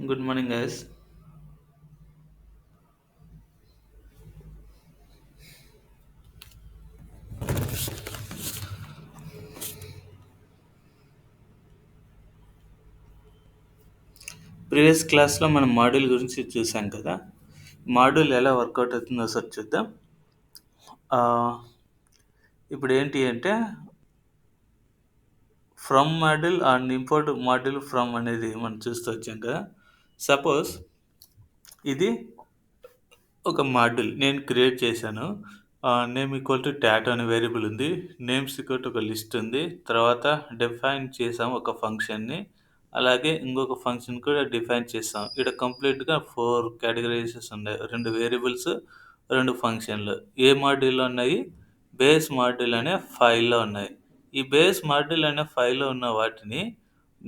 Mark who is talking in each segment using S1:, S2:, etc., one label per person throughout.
S1: Good morning, guys. Previous క్లాస్లో మనం module గురించి చూసాం కదా. మాడ్యూల్ ఎలా వర్కౌట్ అవుతుందో ఒకసారి చూద్దాం. ఆ, ఇప్పుడు ఏంటి అంటే from module and import module from అనేది మనం చూస్తూ వచ్చాం కదా. సపోజ్ ఇది ఒక మాడ్యూల్ నేను క్రియేట్ చేశాను. నేమ్ ఈక్వల్ టు టాట్ అనే వేరియబుల్ ఉంది. నేమ్స్ ఈక్వల్ టు ఒక లిస్ట్ ఉంది. తర్వాత డిఫైన్ చేసాం ఒక ఫంక్షన్ని. అలాగే ఇంకొక ఫంక్షన్ కూడా డిఫైన్ చేసాం. ఇక్కడ కంప్లీట్గా 4 కేటగరైజెస్ ఉన్నాయి. 2 వేరియబుల్స్, 2 ఫంక్షన్లు. ఏ మాడ్యూల్లో ఉన్నాయి? బేస్ మాడ్యూల్ అనే ఫైల్లో ఉన్నాయి. ఈ బేస్ మాడ్యూల్ అనే ఫైల్లో ఉన్న వాటిని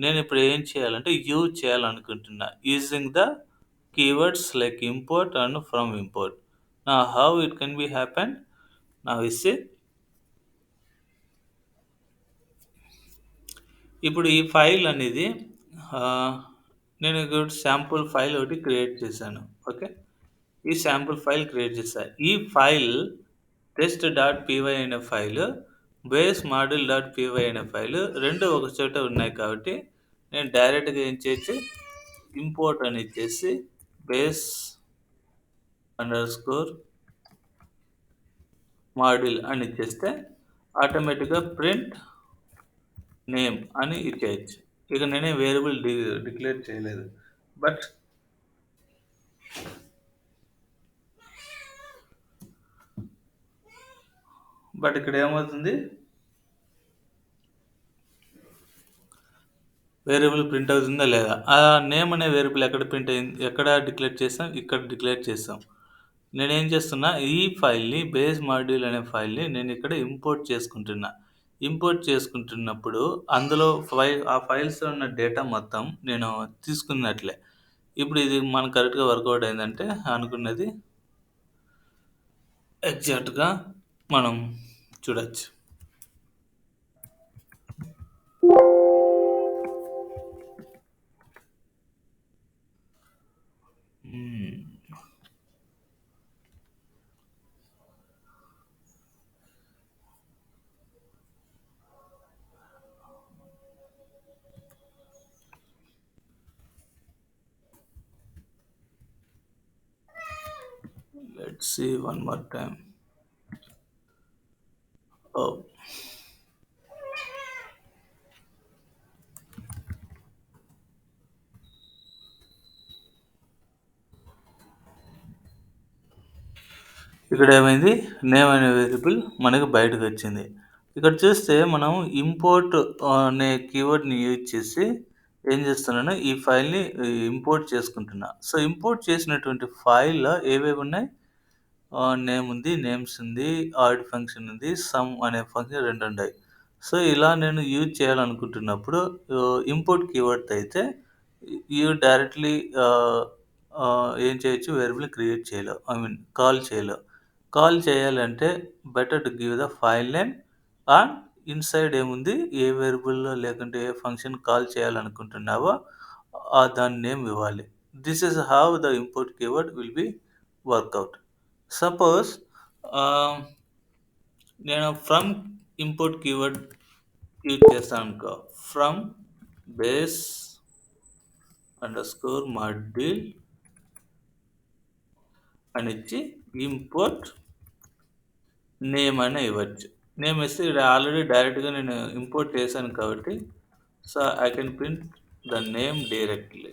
S1: నేను ఇప్పుడు ఏం చేయాలంటే యూజ్ చేయాలనుకుంటున్నా. Using the keywords like import and from import. Now how it can be happen? Now we see ఇప్పుడు ఈ ఫైల్ అనేది ఆ, నేను శాంపుల్ ఫైల్ ఒకటి క్రియేట్ చేశాను. ఓకే, ఈ శాంపుల్ ఫైల్ క్రియేట్ చేశాను. ఈ ఫైల్ టెస్ట్ డాట్ పీవై అనే file, base module dot py అనే ఫైల్ రెండు ఒక చోట ఉన్నాయి కాబట్టి నేను డైరెక్ట్గా ఏం చేయొచ్చు, ఇంపోర్ట్ అని ఇచ్చేసి బేస్ అండర్ స్కోర్ మాడ్యూల్ అని ఇచ్చేస్తే ఆటోమేటిక్గా ప్రింట్ నేమ్ అని ఇచ్చేయచ్చు. ఇక నేనే వేరియబుల్ డిక్లేర్ చేయలేదు. బట్ ఇక్కడ ఏమవుతుంది, వేరియబుల్ ప్రింట్ అవుతుందా లేదా? ఆ నేమ్ అనే వేరియబుల్ ఎక్కడ ప్రింట్ అయింది, ఎక్కడ డిక్లేర్ చేసాం? ఇక్కడ డిక్లేర్ చేసాం. నేనేం చేస్తున్నా, ఈ ఫైల్ని బేస్ మాడ్యూల్ అనే ఫైల్ని నేను ఇక్కడ ఇంపోర్ట్ చేసుకుంటున్నా. ఇంపోర్ట్ చేసుకుంటున్నప్పుడు అందులో ఆ ఫైల్స్లో ఉన్న డేటా మొత్తం నేను తీసుకున్నట్లే. ఇప్పుడు ఇది మనకు కరెక్ట్గా వర్కౌట్ అయిందంటే అనుకున్నది ఎగ్జాక్ట్గా మనం చూడొచ్చు. Let's see one more time. Oh, ఇక్కడ ఏమైంది, నేమ్ అనే వేరియబుల్ మనకు బయటకు వచ్చింది. ఇక్కడ చూస్తే మనం ఇంపోర్ట్ అనే కీవర్డ్ని యూజ్ చేసి ఏం చేస్తున్నాను, ఈ ఫైల్ని ఇంపోర్ట్ చేసుకుంటున్నా. సో ఇంపోర్ట్ చేసినటువంటి ఫైల్లో ఏవేవి ఉన్నాయి, నేమ్ ఉంది, నేమ్స్ ఉంది, ఆడ్ ఫంక్షన్ ఉంది, సమ్ అనే ఫంక్షన్ 2 ఉన్నాయి. సో ఇలా నేను యూజ్ చేయాలనుకుంటున్నప్పుడు ఇంపోర్ట్ కీవర్డ్ అయితే డైరెక్ట్లీ ఏం చేయొచ్చు, వేరియబుల్ క్రియేట్ చేయలేవు, ఐ మీన్ కాల్ చేయలేవు. కాల్ చేయాలంటే better to give the file name and inside ఏముంది, ఏ వేరియబుల్లో లేకుంటే ఏ ఫంక్షన్ కాల్ చేయాలనుకుంటున్నావో దాని నేమ్ ఇవ్వాలి. This is how the import keyword will be work out. Suppose నేను ఫ్రమ్ ఇంపోర్ట్ కీవర్డ్ యూజ్ చేస్తాను అనుకో. ఫ్రమ్ బేస్ అండర్ స్కోర్ మాడ్యూల్ అని ఇచ్చి ఇంపోర్ట్ నేమ్ అని ఇవ్వచ్చు. నేమ్ ఇస్తే ఇక్కడ ఆల్రెడీ డైరెక్ట్గా నేను ఇంపోర్ట్ చేశాను కాబట్టి so I can print the name directly.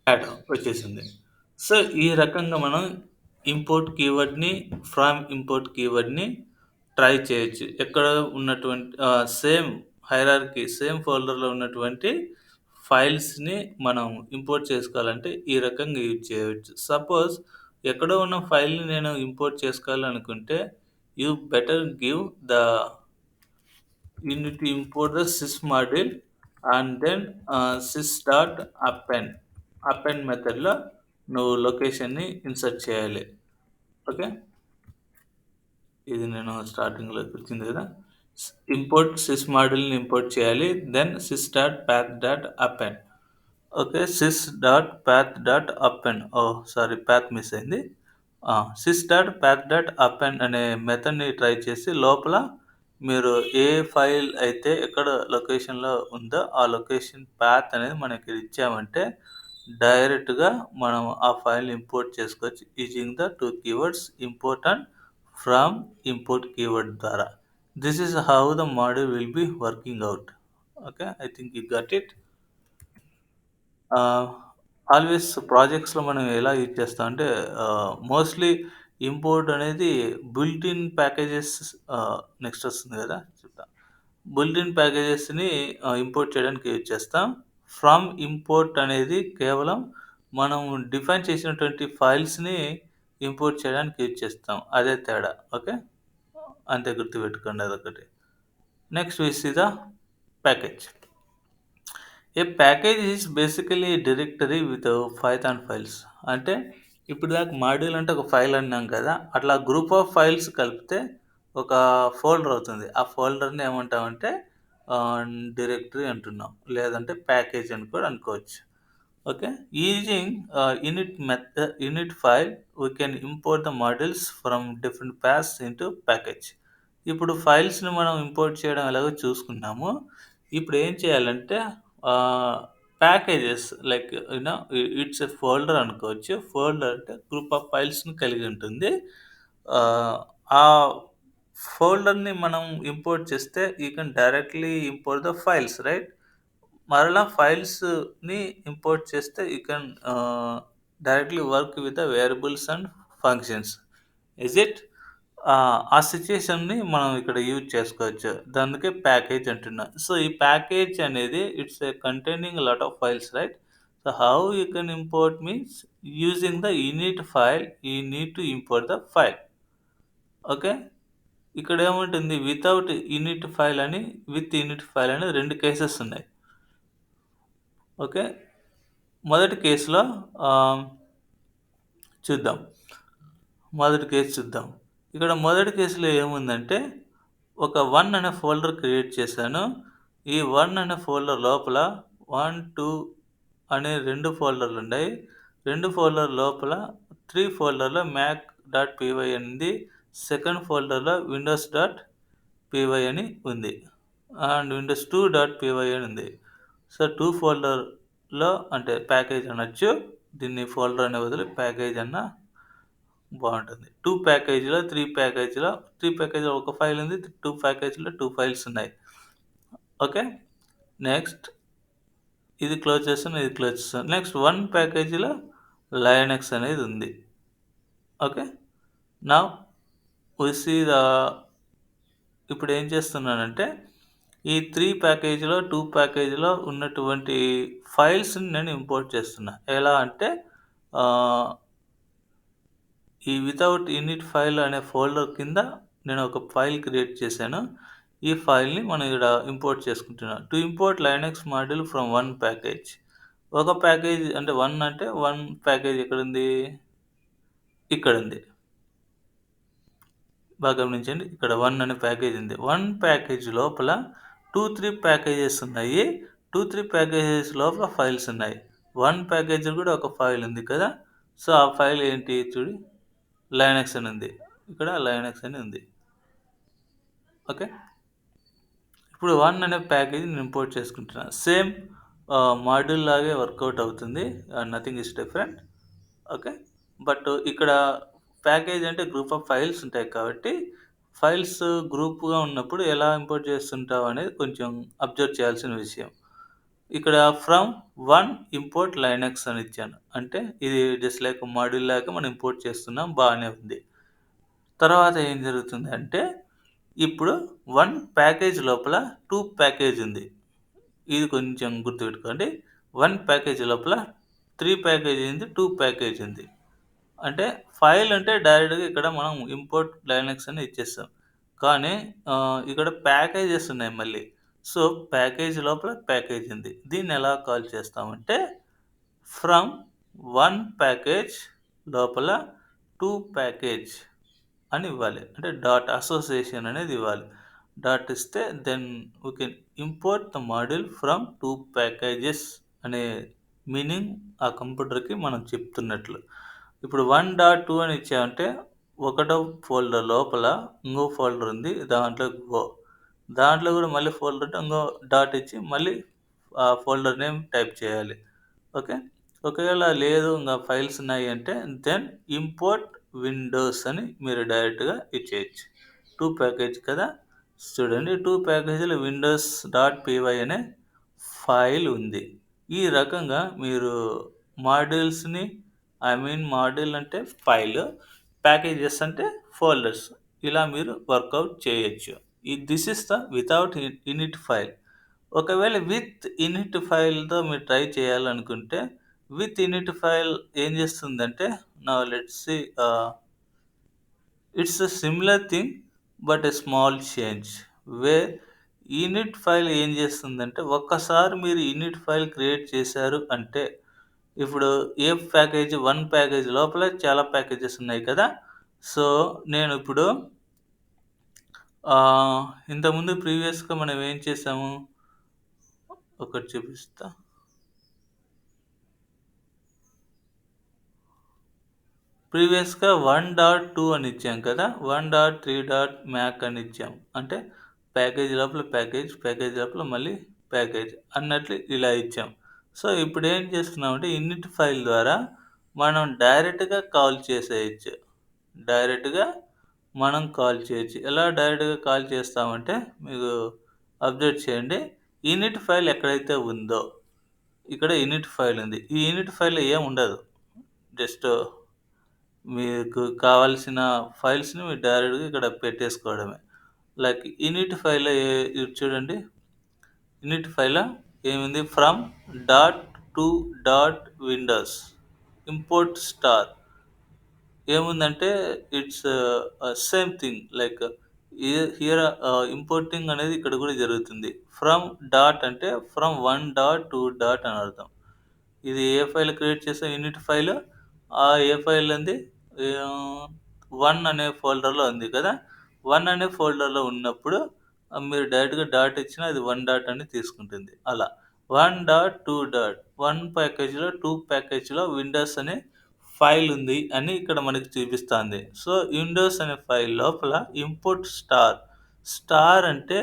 S1: Add వచ్చేసింది. సో ఈ రకంగా మనం ఇంపోర్ట్ కీవర్డ్ని, ఫ్రమ్ ఇంపోర్ట్ కీవర్డ్ని ట్రై చేయొచ్చు. ఎక్కడ ఉన్నటువంటి సేమ్ హైరార్కీ, సేమ్ ఫోల్డర్లో ఉన్నటువంటి ఫైల్స్ని మనం ఇంపోర్ట్ చేసుకోవాలంటే ఈ రకంగా యూజ్ చేయవచ్చు. సపోజ్ ఎక్కడో ఉన్న ఫైల్ని నేను ఇంపోర్ట్ చేసుకోవాలనుకుంటే you better give the you need to import the sys module and then sys dot append మెథడ్లో నువ్వు లొకేషన్ని ఇన్సర్ట్ చేయాలి. ఓకే, ఇది నేను స్టార్టింగ్లో వచ్చింది కదా. ఇంపోర్ట్ సిస్ మాడ్యూల్ని ఇంపోర్ట్ చేయాలి, then sys dot path dot append. Okay. sys dot path dot append. Sorry, path miss అయింది. sys dot path dot append అనే మెథడ్‌ని ట్రై చేసి లోపల మీరు ఏ ఫైల్ అయితే ఎక్కడ లొకేషన్‌లో ఉందో ఆ లొకేషన్ పాత్ అనేది మనం ఇక్కడ ఇచ్చామంటే డైరెక్ట్‌గా మనం ఆ ఫైల్‌ని ఇంపోర్ట్ చేసుకోవచ్చు using the 2 keywords import and from import keyword ద్వారా. This is how the module will be working out. Okay. I think you got it. Ah, always ప్రాజెక్ట్స్‌లో మనం ఎలా యూజ్ చేస్తామంటే మోస్ట్‌లీ ఇంపోర్ట్ అనేది బిల్ట్ ఇన్ ప్యాకేజెస్. నెక్స్ట్ వస్తుంది గదా! చెప్తా. Built in ప్యాకేజెస్‌ని ఇంపోర్ట్ చేయడానికి యూజ్ చేస్తాం. ఫ్రమ్ ఇంపోర్ట్ అనేది కేవలం మనం డిఫైన్ చేసినటువంటి ఫైల్స్‌ని ఇంపోర్ట్ చేయడానికి యూజ్ చేస్తాం. అదే తేడా. ఓకే. అంతే, గుర్తుపెట్టుకోండి అదొకటి. Next we see the package. A package is basically directory with Python files. అంటే ఇప్పుడు దాకా మాడ్యూల్ అంటే ఒక ఫైల్ అన్నాం కదా! అట్లా గ్రూప్ ఆఫ్ ఫైల్స్ కలిపితే ఒక ఫోల్డర్ అవుతుంది. ఆ ఫోల్డర్‌ని ఏమంటామంటే డైరెక్టరీ అంటున్నాం. లేదంటే ప్యాకేజ్ అని కూడా అనుకోవచ్చు. Okay. Using init file, we can import the modules from different paths into package. ఇప్పుడు ఫైల్స్‌ని మనం ఇంపోర్ట్ చేయడం ఎలాగో చూసుకున్నాము. ఇప్పుడు ఏం చేయాలంటే packages like it's a folder అనుకోవచ్చు. ఫోల్డర్ అంటే గ్రూప్ ఆఫ్ ఫైల్స్‌ని కలిగి ఉంటుంది. ఆహ్, ఆ ఫోల్డర్‌ని మనం ఇంపోర్ట్ చేస్తే you can directly import the files, right? మరలా ఫైల్స్‌ని ఇంపోర్ట్ చేస్తే you can directly work with the variables and functions. Is it? ఆ సిట్యుయేషన్‌ని మనం ఇక్కడ యూజ్ చేసుకోవచ్చు. అందుకే ప్యాకేజ్ అంటున్నా. సో, ఈ ప్యాకేజ్ అనేది it's a containing lot of files, right? So, how you can import means using the in it file, you need to import the file. Okay. ఇక్కడ ఏముంటుంది వితౌట్ ఇనిట్ ఫైల్ అని, with init file అని 2 cases ఉన్నాయి. Okay. మొదటి కేసులో ఆహ్, చూద్దాం. మొదటి కేసు చూద్దాం. ఇక్కడ మొదటి కేసులో ఏముందంటే, ఒక 1 అనే ఫోల్డర్ క్రియేట్ చేశాను. ఈ 1 అనే ఫోల్డర్ లోపల 1, 2 అనే 2 ఫోల్డర్లున్నాయి. 2 ఫోల్డర్ లోపల 3 ఫోల్డర్‌లో mac.py అని ఉంది. సెకండ్ ఫోల్డర్‌లో windows.py అని ఉంది. అండ్ windows2.py అని ఉంది. సో, 2 ఫోల్డర్‌లో అంటే ప్యాకేజ్ అనొచ్చు. దీన్ని ఫోల్డర్ అనే బదులు ప్యాకేజ్ అన్నా బావుంటుంది. 2 ప్యాకేజ్‌లో, 3 ప్యాకేజ్‌లో, 3 ప్యాకేజ్‌లో ఒక ఫైల్ ఉంది. 2 ప్యాకేజ్‌లో 2 ఫైల్స్ ఉన్నాయి. ఓకే. నెక్స్ట్ ఇది క్లోజ్ చేస్తాను. ఇది క్లోజ్ చేస్తాను. నెక్స్ట్ 1 ప్యాకేజీలో లైనక్స్ అనేది ఉంది. Okay. Now we see the ఇప్పుడు ఏం చేస్తున్నానంటే, ఈ 3 ప్యాకేజీలో, 2 ప్యాకేజీలో ఉన్నటువంటి ఫైల్స్‌ని నేను ఇంపోర్ట్ చేస్తున్నా. ఎలా అంటే ఆహ్, ఈ వితౌట్ ఇనిట్ ఫైల్ అనే ఫోల్డర్ కింద నేను ఒక ఫైల్ క్రియేట్ చేశాను. ఈ ఫైల్‌ని మనం ఈడ ఇంపోర్ట్ చేసుకుంటున్నాం. To import Linux module from 1 package. ఒక ప్యాకేజ్ అంటే 1 అంటే 1 ప్యాకేజ్ ఎక్కడుంది? ఇక్కడుంది. బాగా గమనించండి. ఇక్కడ 1 అనే ప్యాకేజ్ ఉంది. 1 ప్యాకేజ్ లోపల 2, 3 ప్యాకేజెస్ ఉన్నాయి. 2, 3 ప్యాకేజెస్ లోపల ఫైల్స్ ఉన్నాయి. 1 ప్యాకేజ్ కూడా ఒక ఫైల్ ఉంది కదా! సో, ఆ ఫైల్ ఏంటి చూడు, లైనక్స్ అని ఉంది. ఇక్కడ లైనక్స్ అని ఉంది. ఓకే. ఇప్పుడు 1 అనే ప్యాకేజ్ నేను ఇంపోర్ట్ చేసుకుంటున్నాను. సేమ్ మాడ్యూల్ లాగే వర్కౌట్ అవుతుంది. Nothing is different. Okay. But ఇక్కడ ప్యాకేజ్ అంటే గ్రూప్ ఆఫ్ ఫైల్స్ ఉంటాయి కాబట్టి, ఫైల్స్ గ్రూప్‌గా ఉన్నప్పుడు ఎలా ఇంపోర్ట్ చేస్తుంటావు అనేది కొంచెం అబ్జర్వ్ చేయాల్సిన విషయం. ఇక్కడ ఫ్రమ్ 1 ఇంపోర్ట్ లైనక్స్ అని ఇచ్చాను. అంటే ఇది జస్ట్ లైక్ మాడ్యూల్ లాగా మనం ఇంపోర్ట్ చేస్తున్నాం, బానే ఉంది. తర్వాత ఏం జరుగుతుందంటే, ఇప్పుడు 1 ప్యాకేజ్ లోపల 2 ప్యాకేజ్ ఉంది. ఇది కొంచెం గుర్తుపెట్టుకోండి. 1 ప్యాకేజ్ లోపల 3 ప్యాకేజ్ ఉంది, 2 ప్యాకేజ్ ఉంది. అంటే ఫైల్ అంటే డైరెక్ట్‌గా ఇక్కడ మనం ఇంపోర్ట్ లైనక్స్ అని ఇచ్చేస్తాం. కానీ ఇక్కడ ప్యాకేజెస్ ఉన్నాయి మళ్ళీ. సో, ప్యాకేజ్ లోపల ప్యాకేజ్ ఉంది. దీన్ని ఎలా కాల్ చేస్తామంటే ఫ్రమ్ 1 ప్యాకేజ్ లోపల 2 ప్యాకేజ్ అని ఇవ్వాలి. అంటే డాట్ అసోసియేషన్ అనేది ఇవ్వాలి. డాట్ ఇస్తే then we can import the module from 2 packages అనే మీనింగ్ ఆ కంప్యూటర్‌కి మనం చెప్తున్నట్లు. ఇప్పుడు 1.2 అని ఇచ్చామంటే ఒకటో ఫోల్డర్ లోపల ఇంకో ఫోల్డర్ ఉంది. దాంట్లోకి పో. దాంట్లో గూడా మళ్ళీ ఫోల్డర్ ఉంటే ఇంకో డాట్ ఇచ్చి మళ్ళీ ఆ ఫోల్డర్ నేమ్ టైప్ చేయాలి. ఓకే. ఒకవేళ లేదు ఇంగ ఫైల్స్ ఉన్నాయి అంటే దెన్ ఇంపోర్ట్ విండోస్ అని మీరు డైరెక్ట్‌గా ఇచ్చేయొచ్చు. 2 ప్యాకేజ్ కదా! చూడండి 2 ప్యాకేజీలో విండోస్ డాట్ పీవై అనే ఫైల్ ఉంది. ఈ రకంగా మీరు మాడ్యూల్స్‌ని మాడ్యూల్ అంటే ఫైల్, ప్యాకేజెస్ అంటే ఫోల్డర్స్. ఇలా మీరు వర్కౌట్ చేయొచ్చు. This is the without init file. ఒకవేళ విత్ ఇనిట్ ఫైల్‌తో మీరు ట్రై చేయాలనుకుంటే, విత్ ఇనిట్ ఫైల్ ఏం చేస్తుందంటే, now let's see it's a similar thing but a small change. Where init file ఏం చేస్తుందంటే, ఒక్కసారి మీరు ఇనిట్ ఫైల్ క్రియేట్ చేశారు అంటే, ఇప్పుడు ఏ ప్యాకేజ్ 1 ప్యాకేజ్ లోపల చాలా ప్యాకేజెస్ ఉన్నాయి కదా! సో, నేనిప్పుడు ఆహ్, ఇంతకుముందు ప్రీవియస్‌గా మనం ఏం చేసాము? ఒకటి చూపిస్తా. ప్రీవియస్‌గా 1.2 అని ఇచ్చాం కదా! 1.3 అని ఇచ్చాం. అంటే ప్యాకేజ్ లోపల ప్యాకేజ్, ప్యాకేజ్ లోపల మళ్ళీ ప్యాకేజ్ అన్నట్లు ఇలా ఇచ్చాం. సో, ఇప్పుడేం చేస్తున్నామంటే ఇనిట్ ఫైల్ ద్వారా మనం డైరెక్ట్‌గా కాల్ చేసేయొచ్చు. డైరెక్ట్‌గా మనం కాల్ చేయొచ్చు. ఎలా డైరెక్ట్‌గా కాల్ చేస్తామంటే మీకు అబ్జర్వ్ చేయండి. ఇనిట్ ఫైల్ ఎక్కడైతే ఉందో ఇక్కడ ఇనిట్ ఫైల్ ఉంది. ఈ ఇనిట్ ఫైల్‌లో ఏముండదు. జస్ట్ మీకు కావాల్సిన ఫైల్స్‌ని మీరు డైరెక్ట్‌గా ఇక్కడ పెట్టేసుకోవడమే. లైక్ ఇనిట్ ఫైల్‌లో ఇది చూడండి. ఇనిట్ ఫైల్‌లో ఏముంది? From dot to dot windows import star ఏముందంటే it's same thing like here importing అనేది ఇక్కడ కూడా జరుగుతుంది. ఫ్రమ్ డాట్ అంటే ఫ్రమ్ 1 డాట్, 2 డాట్ అని అర్థం. ఇది ఏ ఫైల్ క్రియేట్ చేసాం యూనిట్ ఫైల్. ఆ ఏ ఫైల్ ఉంది? ఆహ్, 1 అనే ఫోల్డర్‌లో ఉంది కదా! 1 అనే ఫోల్డర్‌లో ఉన్నప్పుడు మీరు డైరెక్ట్‌గా డాట్ ఇచ్చినా అది 1 డాట్ అని తీసుకుంటుంది. అలా 1 డాట్, 2 డాట్ 1 ప్యాకేజ్‌లో, 2 ప్యాకేజ్‌లో విండోస్ అనే ఫైల్ ఉంది అని ఇక్కడ మనకి చూపిస్తాంది. సో, విండోస్ అనే ఫైల్ లోపల ఇంపోర్ట్ స్టార్. స్టార్ అంటే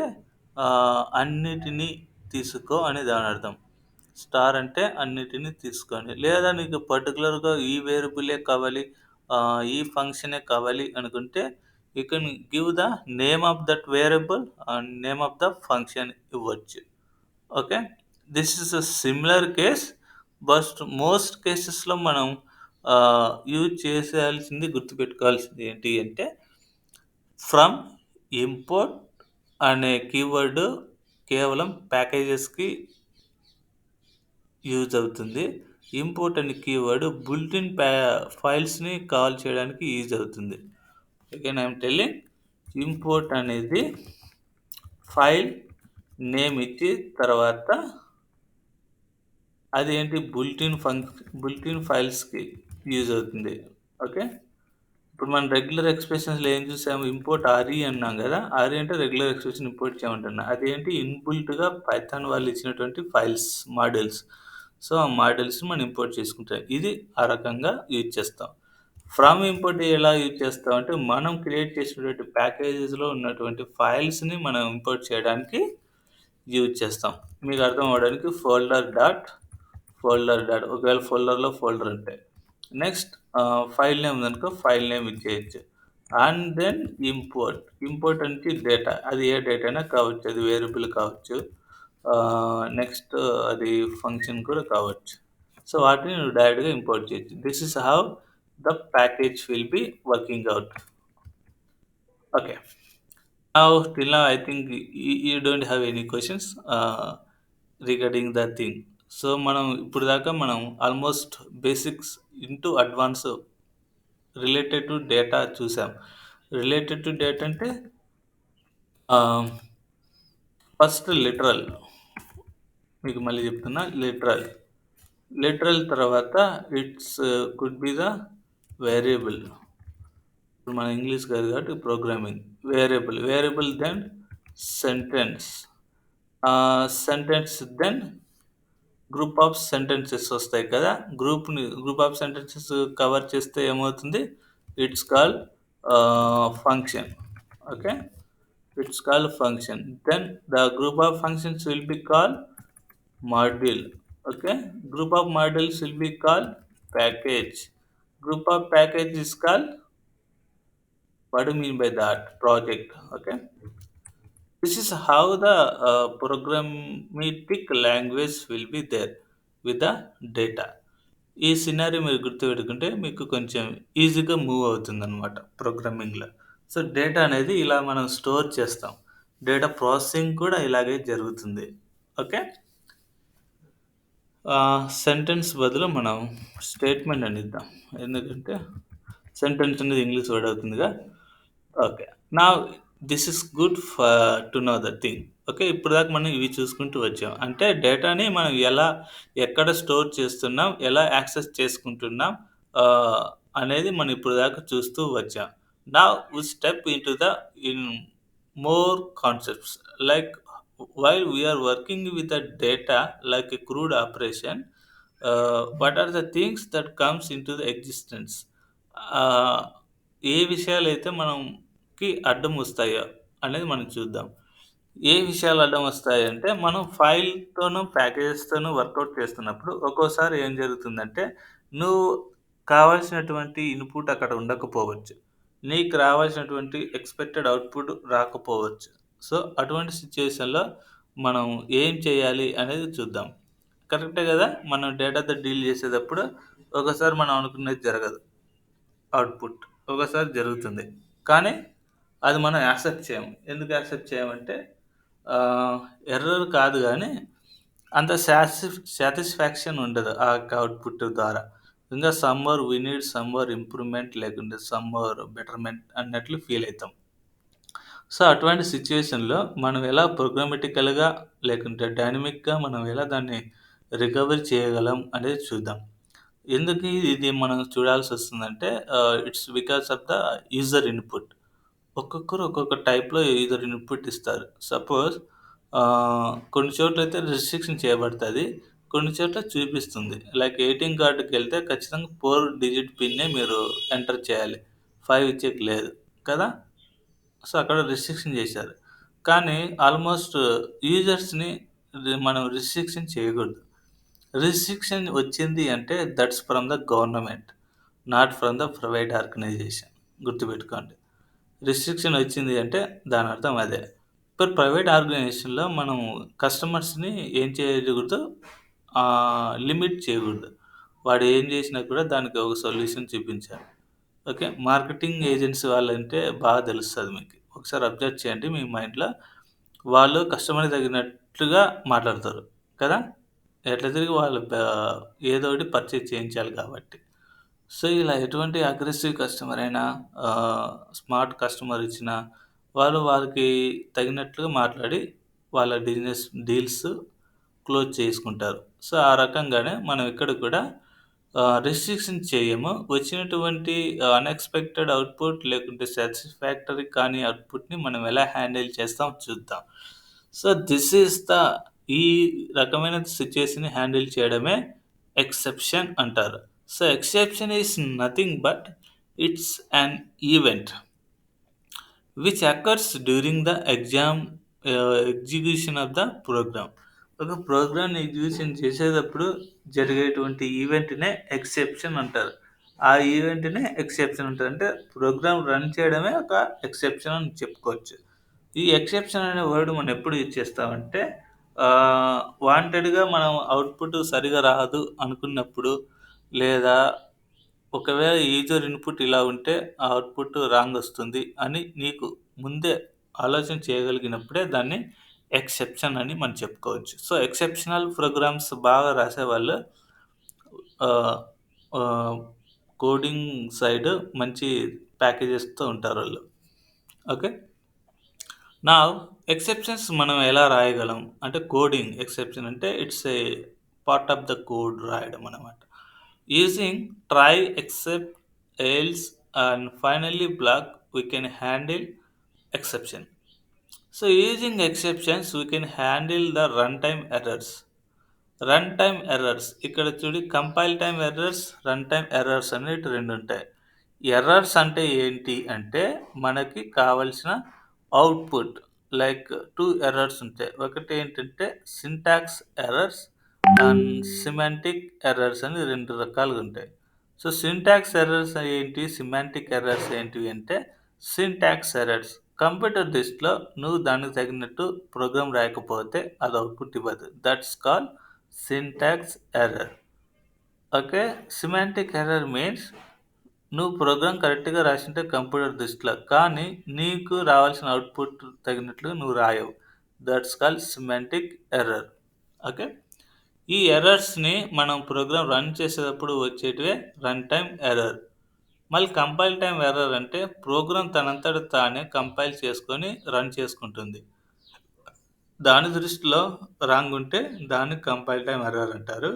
S1: అన్నిటిని తీసుకో అని దానర్థం. స్టార్ అంటే అన్నిటిని తీసుకోండి. లేదా నీకు పర్టిక్యులర్‌గా ఈ వేరియబులే కావాలి, ఈ ఫంక్షనే కావాలి అనుకుంటే, you can give the name of that variable and name of the function ఇవ్వచ్చు. Okay. This is a similar case. But most కేసెస్‌లో మనం యూజ్ చేసేయాల్సింది గుర్తుపెట్టుకోవాల్సింది ఏంటి అంటే, ఫ్రమ్ ఇంపోర్ట్ అనే కీవర్డ్ కేవలం ప్యాకేజెస్‌కి యూజ్ అవుతుంది. ఇంపోర్ట్ అనే కీవర్డ్ బులెటిన్ ఫైల్స్‌ని కాల్ చేయడానికి యూజ్ అవుతుంది. Again I am telling import అనేది ఫైల్ నేమ్ ఇచ్చి తర్వాత అదేంటి బులెటిన్ ఫైల్స్‌కి యూజ్ అవుతుంది. ఓకే. ఇప్పుడు మనం రెగ్యులర్ ఎక్స్‌ప్రెషన్స్‌లో ఏం చూసాము? ఇంపోర్ట్ ఆర్‌ఈ అన్నాం గదా! ఆర్‌ఈ అంటే రెగ్యులర్ ఎక్స్‌ప్రెషన్ ఇంపోర్ట్ చేయమంటున్నా. అదేంటి ఇన్‌బిల్ట్‌గా పైథాన్ వాళ్ళు ఇచ్చినటువంటి ఫైల్స్, మాడ్యూల్స్. సో, ఆ మాడ్యూల్స్‌ని మనం ఇంపోర్ట్ చేసుకుంటాం. ఇది ఆ రకంగా యూజ్ చేస్తాం. ఫ్రమ్ ఇంపోర్ట్ ఎలా యూజ్ చేస్తామంటే, మనం క్రియేట్ చేసినటువంటి ప్యాకేజెస్‌లో ఉన్నటువంటి ఫైల్స్‌ని మనం ఇంపోర్ట్ చేయడానికి యూజ్ చేస్తాం. మీకు అర్థం అవ్వడానికి ఒకవేళ ఫోల్డర్‌లో ఫోల్డర్ ఉంటే. నెక్స్ట్ ఫైల్ నేమ్ ఉందనుకో ఫైల్ నేమ్ ఇచ్చేయొచ్చు. అండ్ దెన్ ఇంపోర్ట్ నుంచి డేటా. అది ఏ డేటా అయినా కావచ్చు. అది వేరియబుల్ కావచ్చు. నెక్స్ట్ అది ఫంక్షన్ కూడా కావచ్చు. సో, వాటిని నువ్వు డైరెక్ట్‌గా ఇంపోర్ట్ చేయొచ్చు. This is how the package will be working out. Okay. till now I think you don't have any questions regarding that thing. So, మనం ఇప్పుడు దాకా మనం almost basics into advance related to data చూసాం. Related to data అంటే ah, first literal. మీకు మళ్ళీ చెప్తున్నా literal. Literal తర్వాత it's could be the variable. ఇప్పుడు మన ఇంగ్లీష్ కాదు కాబట్టి programming. Variable then sentence. Sentence then group of sentences వస్తాయి కదా! గ్రూప్ ఆఫ్ సెంటెన్సెస్ కవర్ చేస్తే ఏమవుతుంది? It's called function. Okay. It's called function. Then the group of functions will be called module. Okay. Group of modules will be called package. Group of package is called, what do you mean by that? Project. Okay. This is how the programmatic language will be there with the data. ఈ scenario మీరు గుర్తుపెట్టుకుంటే మీకు కొంచెం ఈజీగా move అవుతుందనమాట ప్రోగ్రామింగ్‌లో. So, data అనేది ఇలా మనం స్టోర్ చేస్తాం. డేటా ప్రాసెసింగ్ కూడా ఇలాగే జరుగుతుంది. ఓకే. సెంటెన్స్ బదులు మనం స్టేట్మెంట్ అని ఇద్దాం. ఎందుకంటే సెంటెన్స్ అనేది ఇంగ్లీష్ వర్డ్ అవుతుందిగా. Okay. Now this is good to know the thing. Okay. ఇప్పటిదాకా మనం ఇవి చూసుకుంటూ వచ్చాం. అంటే డేటాని మనం ఎక్కడ స్టోర్ చేస్తున్నాం, ఎలా యాక్సెస్ చేసుకుంటున్నాం అనేది మనం ఇప్పటిదాకా చూస్తూ వచ్చాం. Now we step into in more concepts like while we are working with the data like a crude operation, what are the things that comes into the existence? uh, ఏ విషయాలైతే మనకి అడ్డం వస్తాయో అనేది మనం చూద్దాం. ఏ విషయాలు అడ్డం వస్తాయంటే, మనం ఫైల్‌తోనూ, ప్యాకేజెస్‌తోనూ వర్కౌట్ చేస్తున్నప్పుడు ఒక్కోసారి ఏం జరుగుతుందంటే, నువ్వు కావాల్సినటువంటి ఇన్‌పుట్ అక్కడ ఉండకపోవచ్చు. నీకు రావాల్సినటువంటి ఎక్స్‌పెక్టెడ్ అవుట్‌పుట్ రాకపోవచ్చు. సో, అటువంటి సిట్యుయేషన్‌లో మనం ఏం చేయాలి అనేది చూద్దాం. కరెక్టే గదా! మనం డేటాతో డీల్ చేసేటప్పుడు ఒక్కోసారి మనం అనుకున్నది జరగదు. అవుట్‌పుట్. ఒక్కోసారి జరుగుతుంది. కానీ అది మనం యాక్సెప్ట్ చేయము. ఎందుకు యాక్సెప్ట్ చేయమంటే ఆహ్, ఎర్రర్ కాదు గానీ అంత సాటిస్ఫాక్షన్ ఉండదు ఆ యొక్క అవుట్‌పుట్ ద్వారా. ఇంకా వి నీడ్ ఇంప్రూవ్‌మెంట్ లేకుంటే బెటర్‌మెంట్ అన్నట్లు ఫీల్ అయితాం. సో, అటువంటి సిట్యుయేషన్‌లో మనం ఎలా ప్రోగ్రామాటికల్‌గా లేకుంటే డైనమిక్‌గా మనం ఎలా దాన్ని రికవరీ చేయగలం అనేది చూద్దాం. ఎందుకు ఇది మనం చూడాల్సొస్తుందంటే it's because of the user input. ఒక్కొక్కరు ఒక్కొక్క టైప్‌లో యూజర్ ఇన్‌పుట్ ఇస్తారు. సపోజ్ కొన్ని చోట్లయితే రిస్ట్రిక్షన్ చేయబడతది. కొన్ని చోట్ల చూపిస్తుంది. లైక్ ఏటీఎం కార్డ్‌కెళ్తే ఖచ్చితంగా 4 డిజిట్ పిన్నే మీరు ఎంటర్ చేయాలి. 5 ఇచ్చేకి లేదు కదా! సో, అక్కడ రిస్ట్రిక్షన్ చేశారు. కానీ ఆల్మోస్ట్ యూజర్స్‌ని మనం రిస్ట్రిక్షన్ చేయకూడదు. రిస్ట్రిక్షన్ వచ్చింది అంటే that's from the government. Not from the private organisation. గుర్తుపెట్టుకోండి. రిస్ట్రిక్షన్ వచ్చింది అంటే దాని అర్థం అదే. ఇప్పుడు ప్రైవేట్ ఆర్గనైజేషన్‌లో మనం కస్టమర్స్‌ని ఏం చేయకూడదు, లిమిట్ చేయకూడదు. వాడు ఏం చేసినా కూడా దానికి ఒక సొల్యూషన్ చూపించాలి. ఓకే. మార్కెటింగ్ ఏజెన్సీ వాళ్ళంటే బాగా తెలుస్తది మీకు. ఒకసారి అబ్జర్వ్ చేయండి మీ మైండ్‌లో. వాళ్ళు కస్టమర్‌కి తగినట్లుగా మాట్లాడతారు కదా! ఎట్లా తిరిగి వాళ్ళు ఏదో ఒకటి పర్చేజ్ చేయించాలి కాబట్టి. సో, ఇలా ఎటువంటి అగ్రెసివ్ కస్టమర్ అయినా, స్మార్ట్ కస్టమర్ ఇచ్చినా, వాళ్ళు వారికి తగినట్లుగా మాట్లాడి వాళ్ళ బిజినెస్ డీల్స్ క్లోజ్ చేసుకుంటారు. సో, ఆ రకంగానే మనం ఇక్కడ కూడా రిస్ట్రిక్షన్ చేయము. వచ్చినటువంటి అన్‌ఎక్స్‌పెక్టెడ్ అవుట్‌పుట్ లేకుంటే సాటిస్ఫాక్టరీ కాని అవుట్‌పుట్‌ని మనం ఎలా హ్యాండిల్ చేస్తాం చూద్దాం. సో, దిస్ ఈస్ ద ఈ రకమైన సిట్యుయేషన్‌ని హ్యాండిల్ చేయడమే ఎక్సెప్షన్ అంటారు. So, exception is nothing but it's an event which occurs during the execution of the program. ఒక ప్రోగ్రామ్‌ని ఎగ్జిక్యూషన్ చేసేటప్పుడు జరిగేటువంటి ఈవెంట్‌నే ఎక్సెప్షన్ అంటారు. ఆ ఈవెంట్‌నే ఎక్సెప్షన్ అంటారు. అంటే ప్రోగ్రామ్ రన్ చేయడమే ఒక ఎక్సెప్షన్ అని చెప్పుకోవచ్చు. ఈ ఎక్సెప్షన్ అనే వర్డ్ మనం ఎప్పుడు యూజ్ చేస్తామంటే వాంటెడ్‌గా మనం అవుట్‌పుట్ సరిగ్గా రాదు అనుకున్నప్పుడు, లేదా ఒకవేళ యూజర్ ఇన్‌పుట్ ఇలా ఉంటే ఆ అవుట్‌పుట్ రాంగ్ వస్తుంది అని నీకు ముందే ఆలోచన చేయగలిగినప్పుడే దాన్ని ఎక్సెప్షన్ అని మనం చెప్పుకోవచ్చు. సో, ఎక్సెప్షనల్ ప్రోగ్రామ్స్ బాగా రాసేవాళ్ళు ఆహ్, ఆహ్, కోడింగ్ సైడ్ మంచి ప్యాకేజెస్‌తో ఉంటారోళ్ళు. ఓకే. నౌ ఎక్సెప్షన్స్ మనం ఎలా రాయగలం? అంటే కోడింగ్ ఎక్సెప్షన్ అంటే it's a part of the code రాయడం అన్నమాట. Using try, except, else and finally block we can handle exception. So using exceptions we can handle the runtime errors. Run time errors ఇక్కడ చూడు compile time errors, run time errors అనేటి 2 ఉంటాయి. Errors అంటే ఏంటి అంటే మనకి కావాల్సిన అవుట్‌పుట్ లైక్ 2 ఎర్రర్స్ ఉంటాయి. ఒకటి ఏంటంటే syntax errors and semantic errors అని 2 రకాలుగా ఉంటాయి. సో, సింటాక్స్ ఎర్రర్స్ ఏంటి? సిమాంటిక్ ఎర్రర్స్ ఏంటివి అంటే సింటాక్స్ ఎర్రర్స్ కంప్యూటర్ లిస్ట్‌లో నువ్వు దానికి తగినట్టు ప్రోగ్రామ్ రాయకపోతే అది అవుట్‌పుట్ ఇవ్వదు. That's called syntax error. Okay. Semantic error means నువ్వు ప్రోగ్రామ్ కరెక్ట్‌గా రాసుంటే కంప్యూటర్ దృష్టిలో. కానీ నీకు రావాల్సిన అవుట్‌పుట్ తగినట్లు నువ్వు రాయవు. That's called semantic error. Okay. ఈ ఎర్రర్స్‌ని మనం ప్రోగ్రామ్ రన్ చేసేటప్పుడు వచ్చేటివే రన్ టైమ్ ఎర్రర్. మళ్ళీ కంపైల్ టైమ్ ఎర్రర్ అంటే ప్రోగ్రామ్ తనంతట తానే కంపైల్ చేసుకొని రన్ చేసుకుంటుంది. దాని దృష్టిలో రాంగ్ ఉంటే దాన్ని కంపైల్ టైమ్ ఎర్రర్ అంటారు.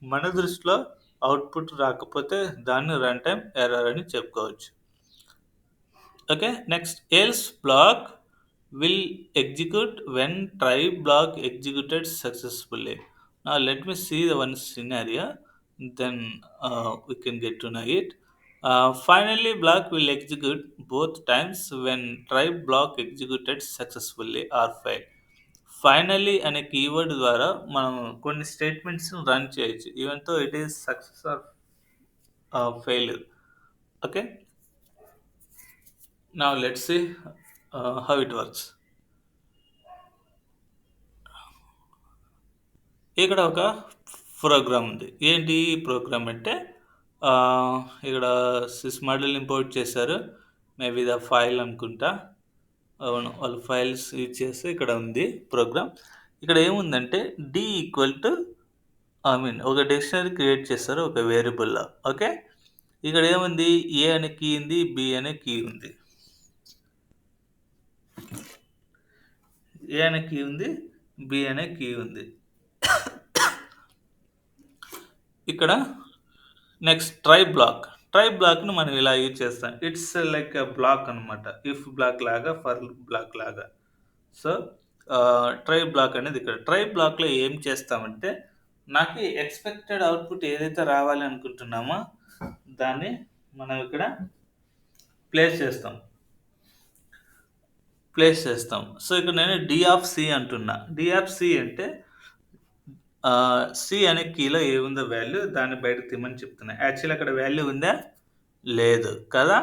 S1: మన దృష్టిలో అవుట్‌పుట్ రాకపోతే దాన్ని రన్ టైమ్ ఎర్రర్ అని చెప్పుకోవచ్చు. Okay. Next else black will execute when try block executed successfully. Now let me see the one scenario, then we can get to know it. Finally, block will execute both times when try block executed successfully or failed. Finally అనే keyword ద్వారా మనం కొన్ని statements run చేయొచ్చు even though it is success or failure. Okay. Now let's see how it works. ఇక్కడ ఒక program ఉంది. ఏంటి program అంటే ఇక్కడ సిస్ మోడల్ ఇంపోర్ట్ చేశారు. మేబీ ద ఫైల్ అనుకుంటా. అవును, వాళ్ళు ఫైల్స్ యూజ్ చేస్తే ఇక్కడ ఉంది ప్రోగ్రామ్. ఇక్కడ ఏముందంటే డి ఈక్వల్ టు ఒక డిక్షనరీ క్రియేట్ చేస్తారు ఒక వేరియబుల్లో. ఓకే. ఇక్కడ ఏముంది ఏ అనే కీ ఉంది, బి అనే కీ ఉంది. ఏ అనే కీ ఉంది, బి అనే కీ ఉంది. ఇక్కడ నెక్స్ట్ ట్రై బ్లాక్ను మనం ఇలా యూజ్ చేస్తాం. ఇట్స్ లైక్ బ్లాక్ అనమాట. ఇఫ్ బ్లాక్ లాగా, ఫర్ బ్లాక్ లాగా. సో ట్రై బ్లాక్ అనేది ఇక్కడ ట్రై బ్లాక్లో ఏం చేస్తామంటే నాకు ఎక్స్పెక్టెడ్ అవుట్పుట్ ఏదైతే రావాలి అనుకుంటున్నామో దాన్ని మనం ఇక్కడ ప్లేస్ చేస్తాం. సో ఇక్కడ నేను డి ఆఫ్ సి అంటున్నా. డి ఆఫ్ సి అంటే సి అనే కీలో ఏముందో వాల్యూ దాన్ని బయటకు తీయమని చెప్తున్నా. యాక్చువల్లీ అక్కడ వాల్యూ ఉందా? లేదు కదా.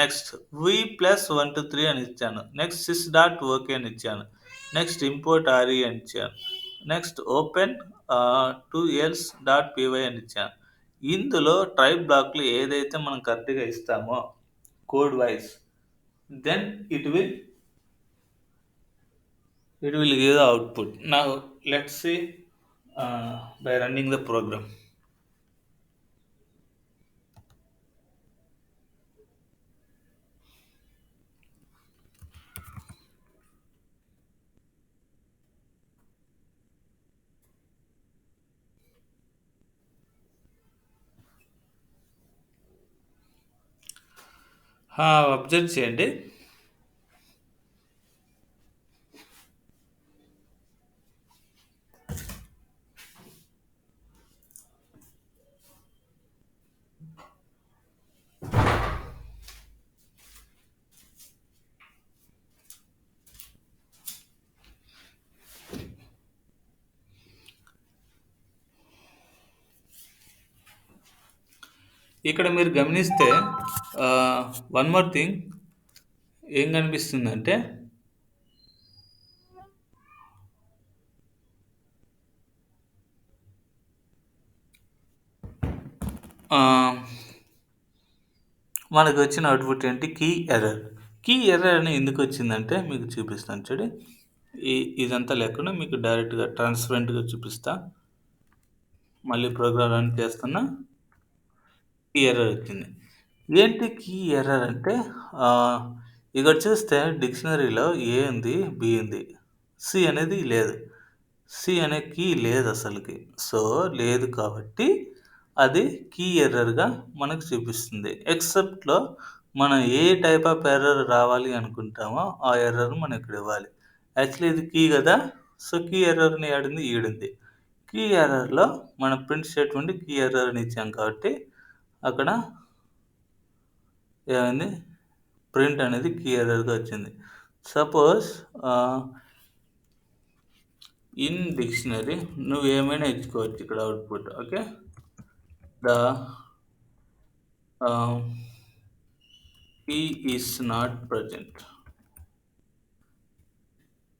S1: నెక్స్ట్ వి ప్లస్ 1 2 3 అని ఇచ్చాను. నెక్స్ట్ సిస్ డాట్ ఓకే అని ఇచ్చాను. నెక్స్ట్ ఇంపోర్ట్ ఆర్ఈ అని ఇచ్చాను. Next open 2else dot py అని ఇచ్చాను. ఇందులో ట్రై బ్లాక్లో ఏదైతే మనం కరెక్ట్గా ఇస్తామో code wise then it will give the output. Now let's see by running the program. Observe చేయండి. ఇక్కడ మీరు గమనిస్తే వన్ మోర్ థింగ్ ఏం కనిపిస్తుందంటే మనకు వచ్చిన అవుట్పుట్ ఏంటి? కీ ఎర్రర్ అని ఎందుకు వచ్చిందంటే మీకు చూపిస్తాను చూడండి. ఇదంతా లేకుండా మీకు డైరెక్ట్గా ట్రాన్స్పరెంట్గా చూపిస్తా. మళ్ళీ ప్రోగ్రామ్ రన్ చేస్తున్నా. కీ ఎర్రర్ వచ్చింది. ఏంటి కీ ఎర్రర్ అంటే ఇక్కడ చూస్తే డిక్షనరీలో ఏ ఉంది, బి ఉంది, సి అనేది లేదు. సి అనే కీ లేదు అసలుకి. సో లేదు కాబట్టి అది కీ ఎర్రర్గా మనకు చూపిస్తుంది. ఎక్సెప్ట్లో మనం ఏ టైప్ ఆఫ్ ఎర్రర్ రావాలి అనుకుంటామో ఆ ఎర్రర్ మనం ఇక్కడ ఇవ్వాలి. యాక్చువల్లీ ఇది కీ కదా. సో కీ ఎర్రర్ని ఆడింది ఈడింది. కీ ఎర్రర్‌లో మనం ప్రింట్ స్టేట్మెంట్ కీ ఎర్రర్ అని ఇచ్చాం కాబట్టి అక్కడ ఏమైంది ప్రింట్ అనేది కీ ఎర్రర్‌గా వచ్చింది. సపోజ్ ఇన్ డిక్షనరీ నువ్వు ఏమైనా ఇచ్చుకోవచ్చు ఇక్కడ output. Okay. The key is not present.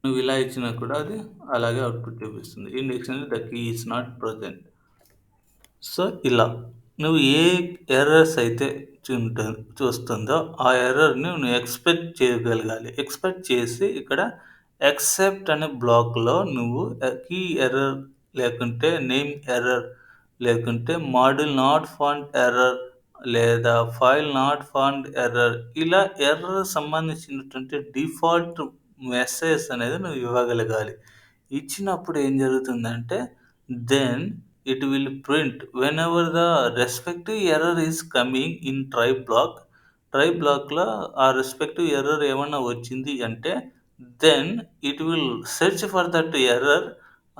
S1: నువ్వు ఇలా ఇచ్చినా కూడా అది అలాగే అవుట్‌పుట్ చూపిస్తుంది. In dictionary the key is not present. So, ఇలా నువ్వు ఏ ఎర్రర్స్ అయితే చూస్తుందో ఆ ఎర్రర్‌ని నువ్వు ఎక్స్‌పెక్ట్ చేయగలగాలి. ఎక్స్‌పెక్ట్ చేసి ఇక్కడ ఎక్సెప్ట్ అనే బ్లాక్‌లో నువ్వు కీ ఎర్రర్ లేకుంటే నేమ్ ఎర్రర్ లేకుంటే మాడ్యూల్ నాట్ ఫౌండ్ ఎర్రర్ లేదా ఫైల్ నాట్ ఫౌండ్ ఎర్రర్ ఇలా ఎర్రర్ సంబంధించినటువంటి డిఫాల్ట్ మెసేజ్ అనేది నువ్వు ఇవ్వగలగాలి. ఇచ్చినప్పుడు ఏం జరుగుతుందంటే then it will print whenever the respective error is coming in try block. Try blockలో ఆ respective error ఏమన్నా వచ్చింది అంటే then it will search for that error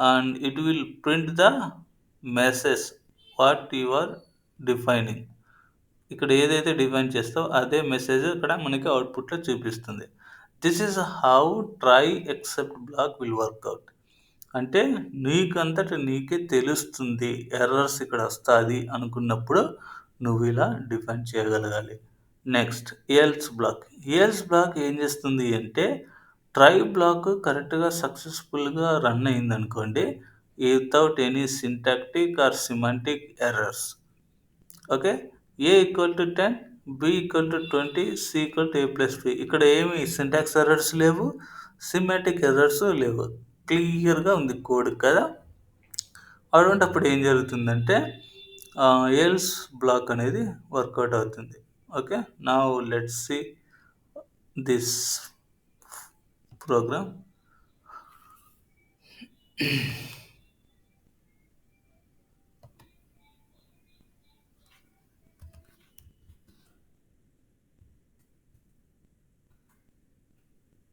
S1: and it will print the message what you are defining. ఇక్కడ ఏదైతే define చేస్తావో అదే message ఇక్కడ మనకి అవుట్‌పుట్‌లో చూపిస్తుంది. This is how try except block will work out. అంటే నీకంతట నీకే తెలుస్తుంది ఎర్రర్స్ ఇక్కడ వస్తాది అనుకున్నప్పుడు నువ్వు ఇలా డిఫైన్ చేయగలగాలి. Next else block. Else block ఏం చేస్తుంది అంటే ట్రై బ్లాక్ కరెక్ట్‌గా సక్సెస్‌ఫుల్‌గా రన్ అయిందనుకోండి without any syntactic or semantic errors. Okay. A equal to 10, b equal to 20, c equal to a plus b. ఇక్కడ ఏమి సింటాక్స్ ఎర్రర్స్ లేవు, సిమాంటిక్ ఎర్రర్స్ లేవు. క్లియర్‌గా ఉంది కోడ్ కదా! అటువంటప్పుడు ఏం జరుగుతుందంటే ఎల్స్ బ్లాక్ అనేది వర్కౌట్ అవుతుంది. Okay. Now let's see this program.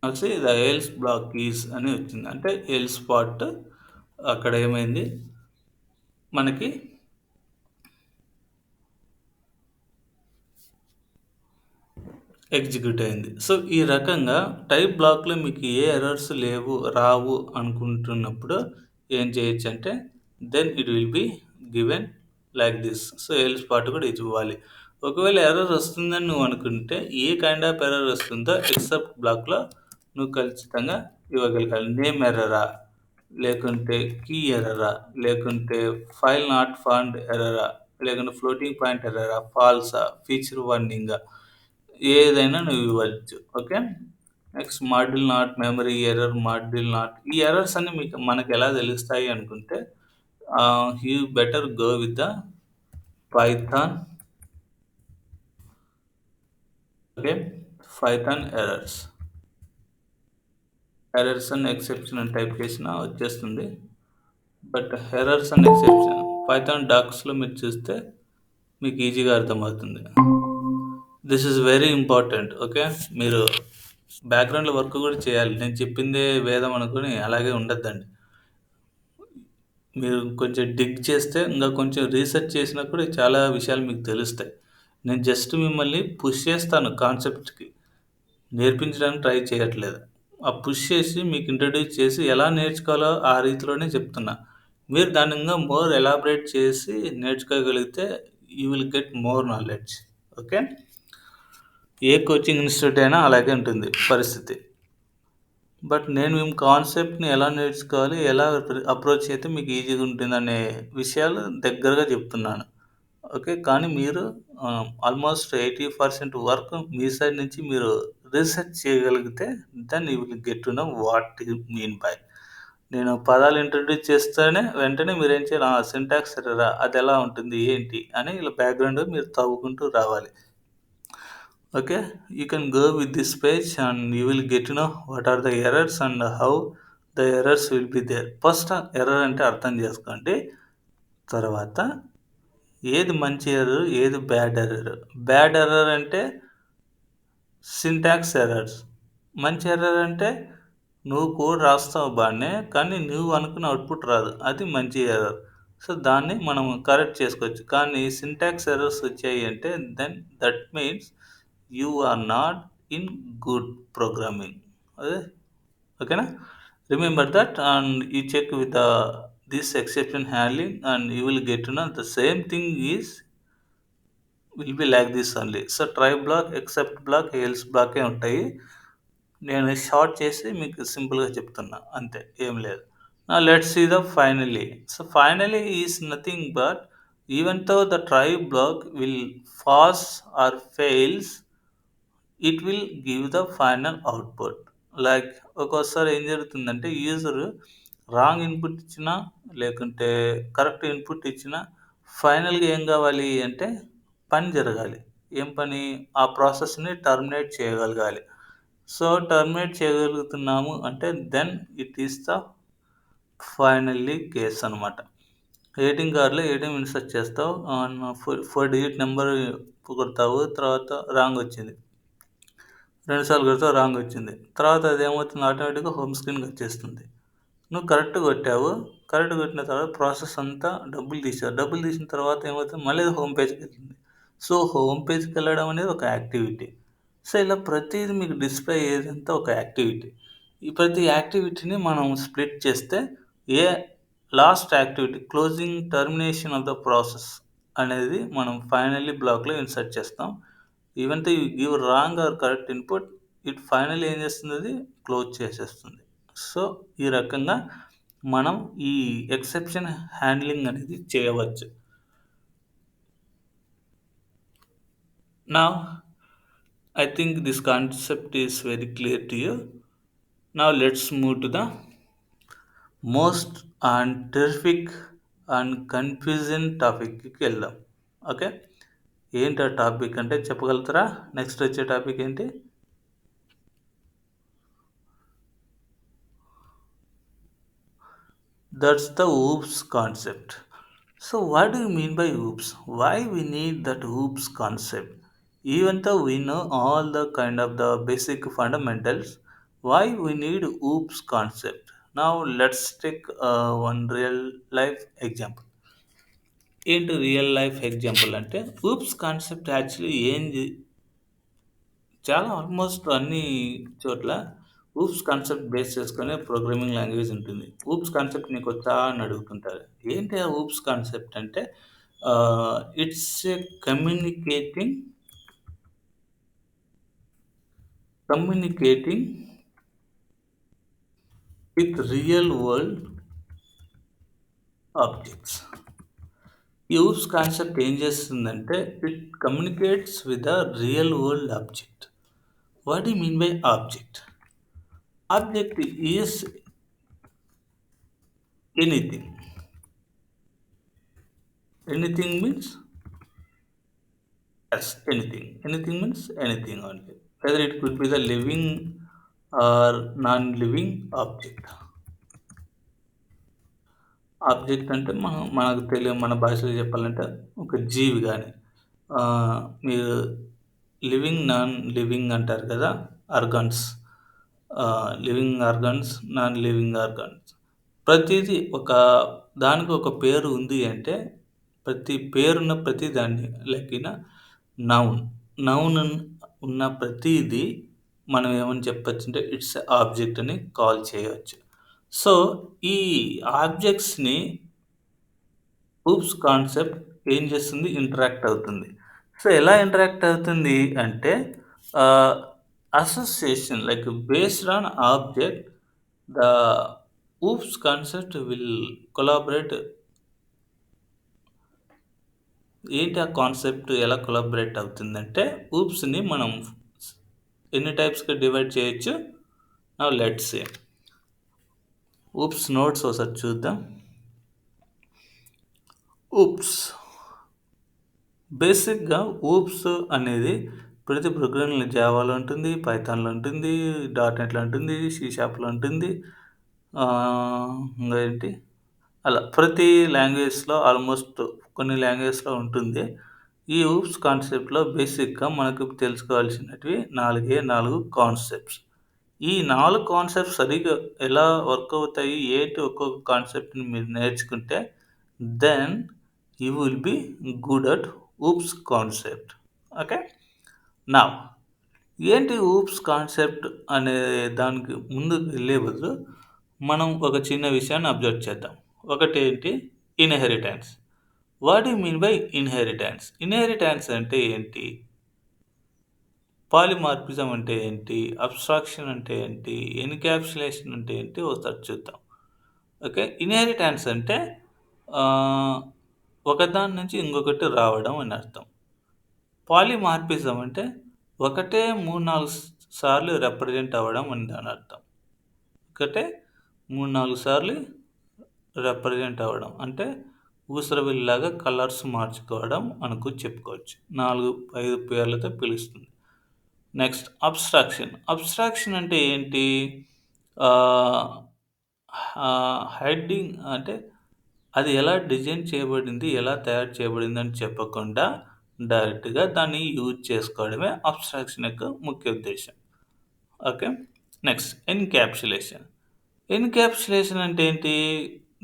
S1: వచ్చి ద ఎల్స్ బ్లాక్ ఈజ్ అని వచ్చింది. అంటే ఎల్స్ పార్ట్ అక్కడ ఏమైంది మనకి ఎగ్జిక్యూట్ అయింది. సో, ఈ రకంగా టైప్ బ్లాక్‌లో మీకు ఏ ఎర్రర్స్ లేవు, రావు అనుకుంటున్నప్పుడు ఏం చేయొచ్చంటే then it will be given like this. So, else part కూడా ఇవ్వాలి. ఒకవేళ ఎర్రర్ వస్తుందని నువ్వు అనుకుంటే ఏ కైండ్ ఆఫ్ ఎర్రర్ వస్తుందో ఎక్సెప్ట్ బ్లాక్‌లో నువ్వు ఖచ్చితంగా ఇవ్వగలగాలి. నేమ్ ఎర్రరా? లేకుంటే కీ ఎర్రరా? లేకుంటే ఫైల్ నాట్ ఫౌండ్ ఎర్రరా? లేకుంటే ఫ్లోటింగ్ పాయింట్ ఎర్రరా? ఫాల్సా? ఫీచర్ వార్నింగా? ఏదైనా నువ్వు ఇవ్వచ్చు. Okay. Next module not, memory error, module not ఈ ఎర్రర్స్ అన్నీ మనకు ఎలా తెలుస్తాయి అనుకుంటే you better go with the Python. Okay. Python errors. Errors and exception అని టైప్ చేసినా వచ్చేస్తుంది. But errors and exception Python డాక్స్‌లో మీరు చూస్తే మీకు ఈజీగా అర్థమవుతుంది. This is very important. Okay. మీరు బ్యాక్‌గ్రౌండ్‌లో వర్క్ కూడా చేయాలి. నేను చెప్పిందే వేదం అనుకుని అలాగే ఉండొద్దండి. మీరు కొంచెం డిగ్ చేస్తే ఇంకా కొంచెం రీసెర్చ్ చేసినా కూడా చాలా విషయాలు మీకు తెలుస్తాయి. నేను జస్ట్ మిమ్మల్ని పుష్ చేస్తాను కాన్సెప్ట్‌కి. నేర్పించడానికి ట్రై చేయట్లేదు. ఆ పుష్ చేసి మీకు ఇంట్రొడ్యూస్ చేసి ఎలా నేర్చుకోవాలో ఆ రీతిలోనే చెప్తున్నా. మీరు దాన్ని ఇంకా మోర్ ఎలాబరేట్ చేసి నేర్చుకోగలిగితే you will get more knowledge. Okay. ఏ కోచింగ్ ఇన్‌స్టిట్యూట్ అయినా అలాగే ఉంటుంది పరిస్థితి. బట్ నేను మేము కాన్సెప్ట్‌ని ఎలా నేర్చుకోవాలి, ఎలా అప్రోచ్ అయితే మీకు ఈజీగా ఉంటుందనే విషయాలు దగ్గరగా చెప్తున్నాను. ఓకే. కానీ మీరు ఆల్మోస్ట్ 80% వర్క్ మీ సైడ్ నుంచి మీరు రీసెర్చ్ చేయగలిగితే then you will get to know what you mean by. నేను పదాలు ఇంట్రొడ్యూస్ చేస్తేనే వెంటనే మీరేం చేయాలి, సింటాక్స్ ఎర్రరా? అదెలా ఉంటుంది, ఏంటి అని ఇలా బ్యాక్‌గ్రౌండ్ మీరు తవ్వుకుంటూ రావాలి. Okay, you can go with this page and you will get to know what are the errors and how the errors will be there. First error అంటే అర్థం చేసుకోండి. తర్వాత ఏది మంచి ఎర్రర్, ఏది బ్యాడ్ ఎర్రర్. బ్యాడ్ ఎర్రర్ అంటే syntax errors. మంచి error అంటే నువ్వు కోడ్ రాస్తావు బానే. కానీ నువ్వు అనుకున్న అవుట్‌పుట్ రాదు. అది మంచి ఎర్రర్. సో, దాన్ని మనం కరెక్ట్ చేసుకోవచ్చు. కానీ సింటాక్స్ ఎర్రర్స్ వచ్చాయి అంటే then that means you are not in good programming. అదే ఓకేనా? Remember that and you check with this exception handling and you will get to know the same thing is will be like this only. So, try block, except block, else బ్లాకే ఉంటాయి. నేను short చేసి మీకు సింపుల్‌గా చెప్తున్నా అంతే. ఏం లేదు. Now let's see the finally. So, finally is nothing but even though the try block will pass or fails, it will give the final output. Like ఒక్కోసారి ఏం జరుగుతుందంటే యూజర్ రాంగ్ ఇన్‌పుట్ ఇచ్చినా, లేకుంటే కరెక్ట్ ఇన్‌పుట్ ఇచ్చినా ఫైనల్‌గా ఏం కావాలి అంటే పని జరగాలి. ఏం పని? ఆ ప్రాసెస్‌ని టర్మినేట్ చేయగలగాలి. సో, టర్మినేట్ చేయగలుగుతున్నాము అంటే then it is the finally case అనమాట. ఏటీఎం కార్డ్‌లో ఏటీఎం ఇన్సర్ట్ చేస్తావు. ఫోర్ డిజిట్ నెంబర్ కొడతావు. తర్వాత రాంగ్ వచ్చింది. 2 సార్లు కొడతావు రాంగ్ వచ్చింది. తర్వాత అదేమవుతుంది ఆటోమేటిక్‌గా హోమ్ స్క్రీన్‌కి వచ్చేస్తుంది. నువ్వు కరెక్ట్ కొట్టావు. కరెక్ట్ కొట్టిన తర్వాత ప్రాసెస్ అంతా డబ్బులు తీశారు. డబ్బులు తీసిన తర్వాత ఏమవుతుంది మళ్ళీ అది హోమ్ పేజ్‌కెళ్తుంది. సో, హోమ్ పేజ్‌కెళ్ళడం అనేది ఒక యాక్టివిటీ. సో, ఇలా ప్రతీది మీకు డిస్‌ప్లే అయ్యేదంతా ఒక యాక్టివిటీ. ఈ ప్రతి యాక్టివిటీని మనం స్ప్లిట్ చేస్తే ఏ last activity closing termination of the process అనేది మనం ఫైనల్లీ బ్లాక్‌లో ఇన్సర్ట్ చేస్తాం. Even though you give wrong or correct input, it finally ఏం చేస్తుంది అది క్లోజ్ చేసేస్తుంది. సో, ఈ రకంగా మనం ఈ ఎక్సెప్షన్ హ్యాండ్లింగ్ అనేది చేయవచ్చు. Now, I think this concept is very clear to you. Now, let's move to the most and terrific and confusing టాపిక్కి వెళ్దాం. ఓకే, ఏంటి ఆ టాపిక్ అంటే చెప్పగలుగుతారా? నెక్స్ట్ వచ్చే టాపిక్ ఏంటి? That's the oops concept. So, what do you mean by oops? Why we need that oops concept? Even though we know all the kind of the basic fundamentals, why we need oops concept? Now, let's take one real life example. ఏంటి real life example అంటే oops concept actually ఏంది? చాలా almost అన్ని చోట్ల oops concept base చేసుకునే programming language ఉంటుంది. Oops concept నీకు వచ్చా అని అడుగుతుంటారు. ఏంటి ఆ ఊప్స్ కాన్సెప్ట్ అంటే it's A communicating with real world objects. ఈ ఊప్స్ కాన్సెప్ట్ ఏం చేస్తుందంటే it communicates with the real world object. What you mean by object? Object is anything. Anything means yes, anything. Anything means anything only. Whether it could be the living or non-living object. Object అంటే మనకు మన భాషలో చెప్పాలంటే ఒక జీవి కానీ మీరు living non living అంటారు కదా, organs. Living organs, non living organs. ప్రతిదీ దానికి ఒక పేరు ఉంది అంటే ప్రతి పేరున్న ప్రతి దాన్ని లెక్కిన నౌన్. నౌన్ ఉన్న ప్రతిదీ మనం ఏమని చెప్పొచ్చు అంటే ఇట్స్ ఆబ్జెక్ట్ అని కాల్ చేయవచ్చు. సో, ఈ ఆబ్జెక్ట్స్‌ని ఊప్స్ కాన్సెప్ట్ ఏం చేస్తుంది? ఇంటరాక్ట్ అవుతుంది. సో, ఎలా ఇంటరాక్ట్ అవుతుంది అంటే association like based on object the OOPs concept will collaborate. ఏంటి ఆ కాన్సెప్ట్ ఎలా కొలాబరేట్ అవుతుందంటే ఊప్స్‌ని మనం ఎన్ని టైప్స్‌గా డివైడ్ చేయొచ్చు? Now let's see. OOPs notes ఒకసారి చూద్దాం. ఊప్స్ బేసిక్‌గా ఊప్స్ అనేది ప్రతి ప్రోగ్రామింగ్‌లో జావాలో ఉంటుంది, పైథాన్‌లో ఉంటుంది, డాట్ నెట్‌లో ఉంటుంది, సి షార్ప్‌లో ఉంటుంది. ఇంకా ఏంటి అలా ప్రతి లాంగ్వేజ్‌లో ఆల్మోస్ట్ కొన్ని లాంగ్వేజ్‌లో ఉంటుంది. ఈ ఊప్స్ కాన్సెప్ట్‌లో బేసిక్‌గా మనకు తెలుసుకోవాల్సినటివి 4 కాన్సెప్ట్స్. ఈ 4 కాన్సెప్ట్స్ సరిగ్గా ఎలా వర్క్ అవుతాయి, ఏంటి ఒక్కొక్క కాన్సెప్ట్‌ని మీరు నేర్చుకుంటే, then you will be good at OOPs concept. Okay. Now ఏంటి ఊప్స్ కాన్సెప్ట్ అనే దానికి ముందుకు వెళ్ళే బదులు, మనం ఒక చిన్న విషయాన్ని అబ్జర్వ్ చేద్దాం. ఒకటేంటి inheritance. What you mean by inheritance? Inheritance అంటే ఏంటి? పాలిమార్ఫిజం అంటే ఏంటి? అబ్స్ట్రాక్షన్ అంటే ఏంటి? ఎన్‌క్యాప్సులేషన్ అంటే ఏంటి? ఒకసారి చూద్దాం. ఓకే. ఇన్‌హెరిటెన్స్ అంటే ఆహ్, ఒకదాని నుంచి ఇంకొకటి రావడం అని అర్థం. పాలిమార్ఫిజం అంటే ఒకటే 3, 4 సార్లు రిప్రజెంట్ అవ్వడం అని దాని అర్థం. ఒకటే 3, 4 సార్లు రిప్రజెంట్ అవ్వడం. అంటే ఊసరవెల్లిలాగా కలర్స్ మార్చుకోవడం చెప్పుకోవచ్చు. 4, 5 పేర్లతో పిలుస్తుంది. Next abstraction. అబ్స్ట్రాక్షన్ అంటే ఏంటి? ఆహ్, హెడ్డింగ్ అంటే అది ఎలా డిజైన్ చేయబడింది, ఎలా తయారు చేయబడిందని చెప్పకుండా డైరెక్ట్‌గా దాన్ని యూజ్ చేసుకోవడమే అబ్స్ట్రాక్షన్ యొక్క ముఖ్య ఉద్దేశ్యం. ఓకే. Next encapsulation. ఎన్‌క్యాప్సులేషన్ అంటే ఏంటి?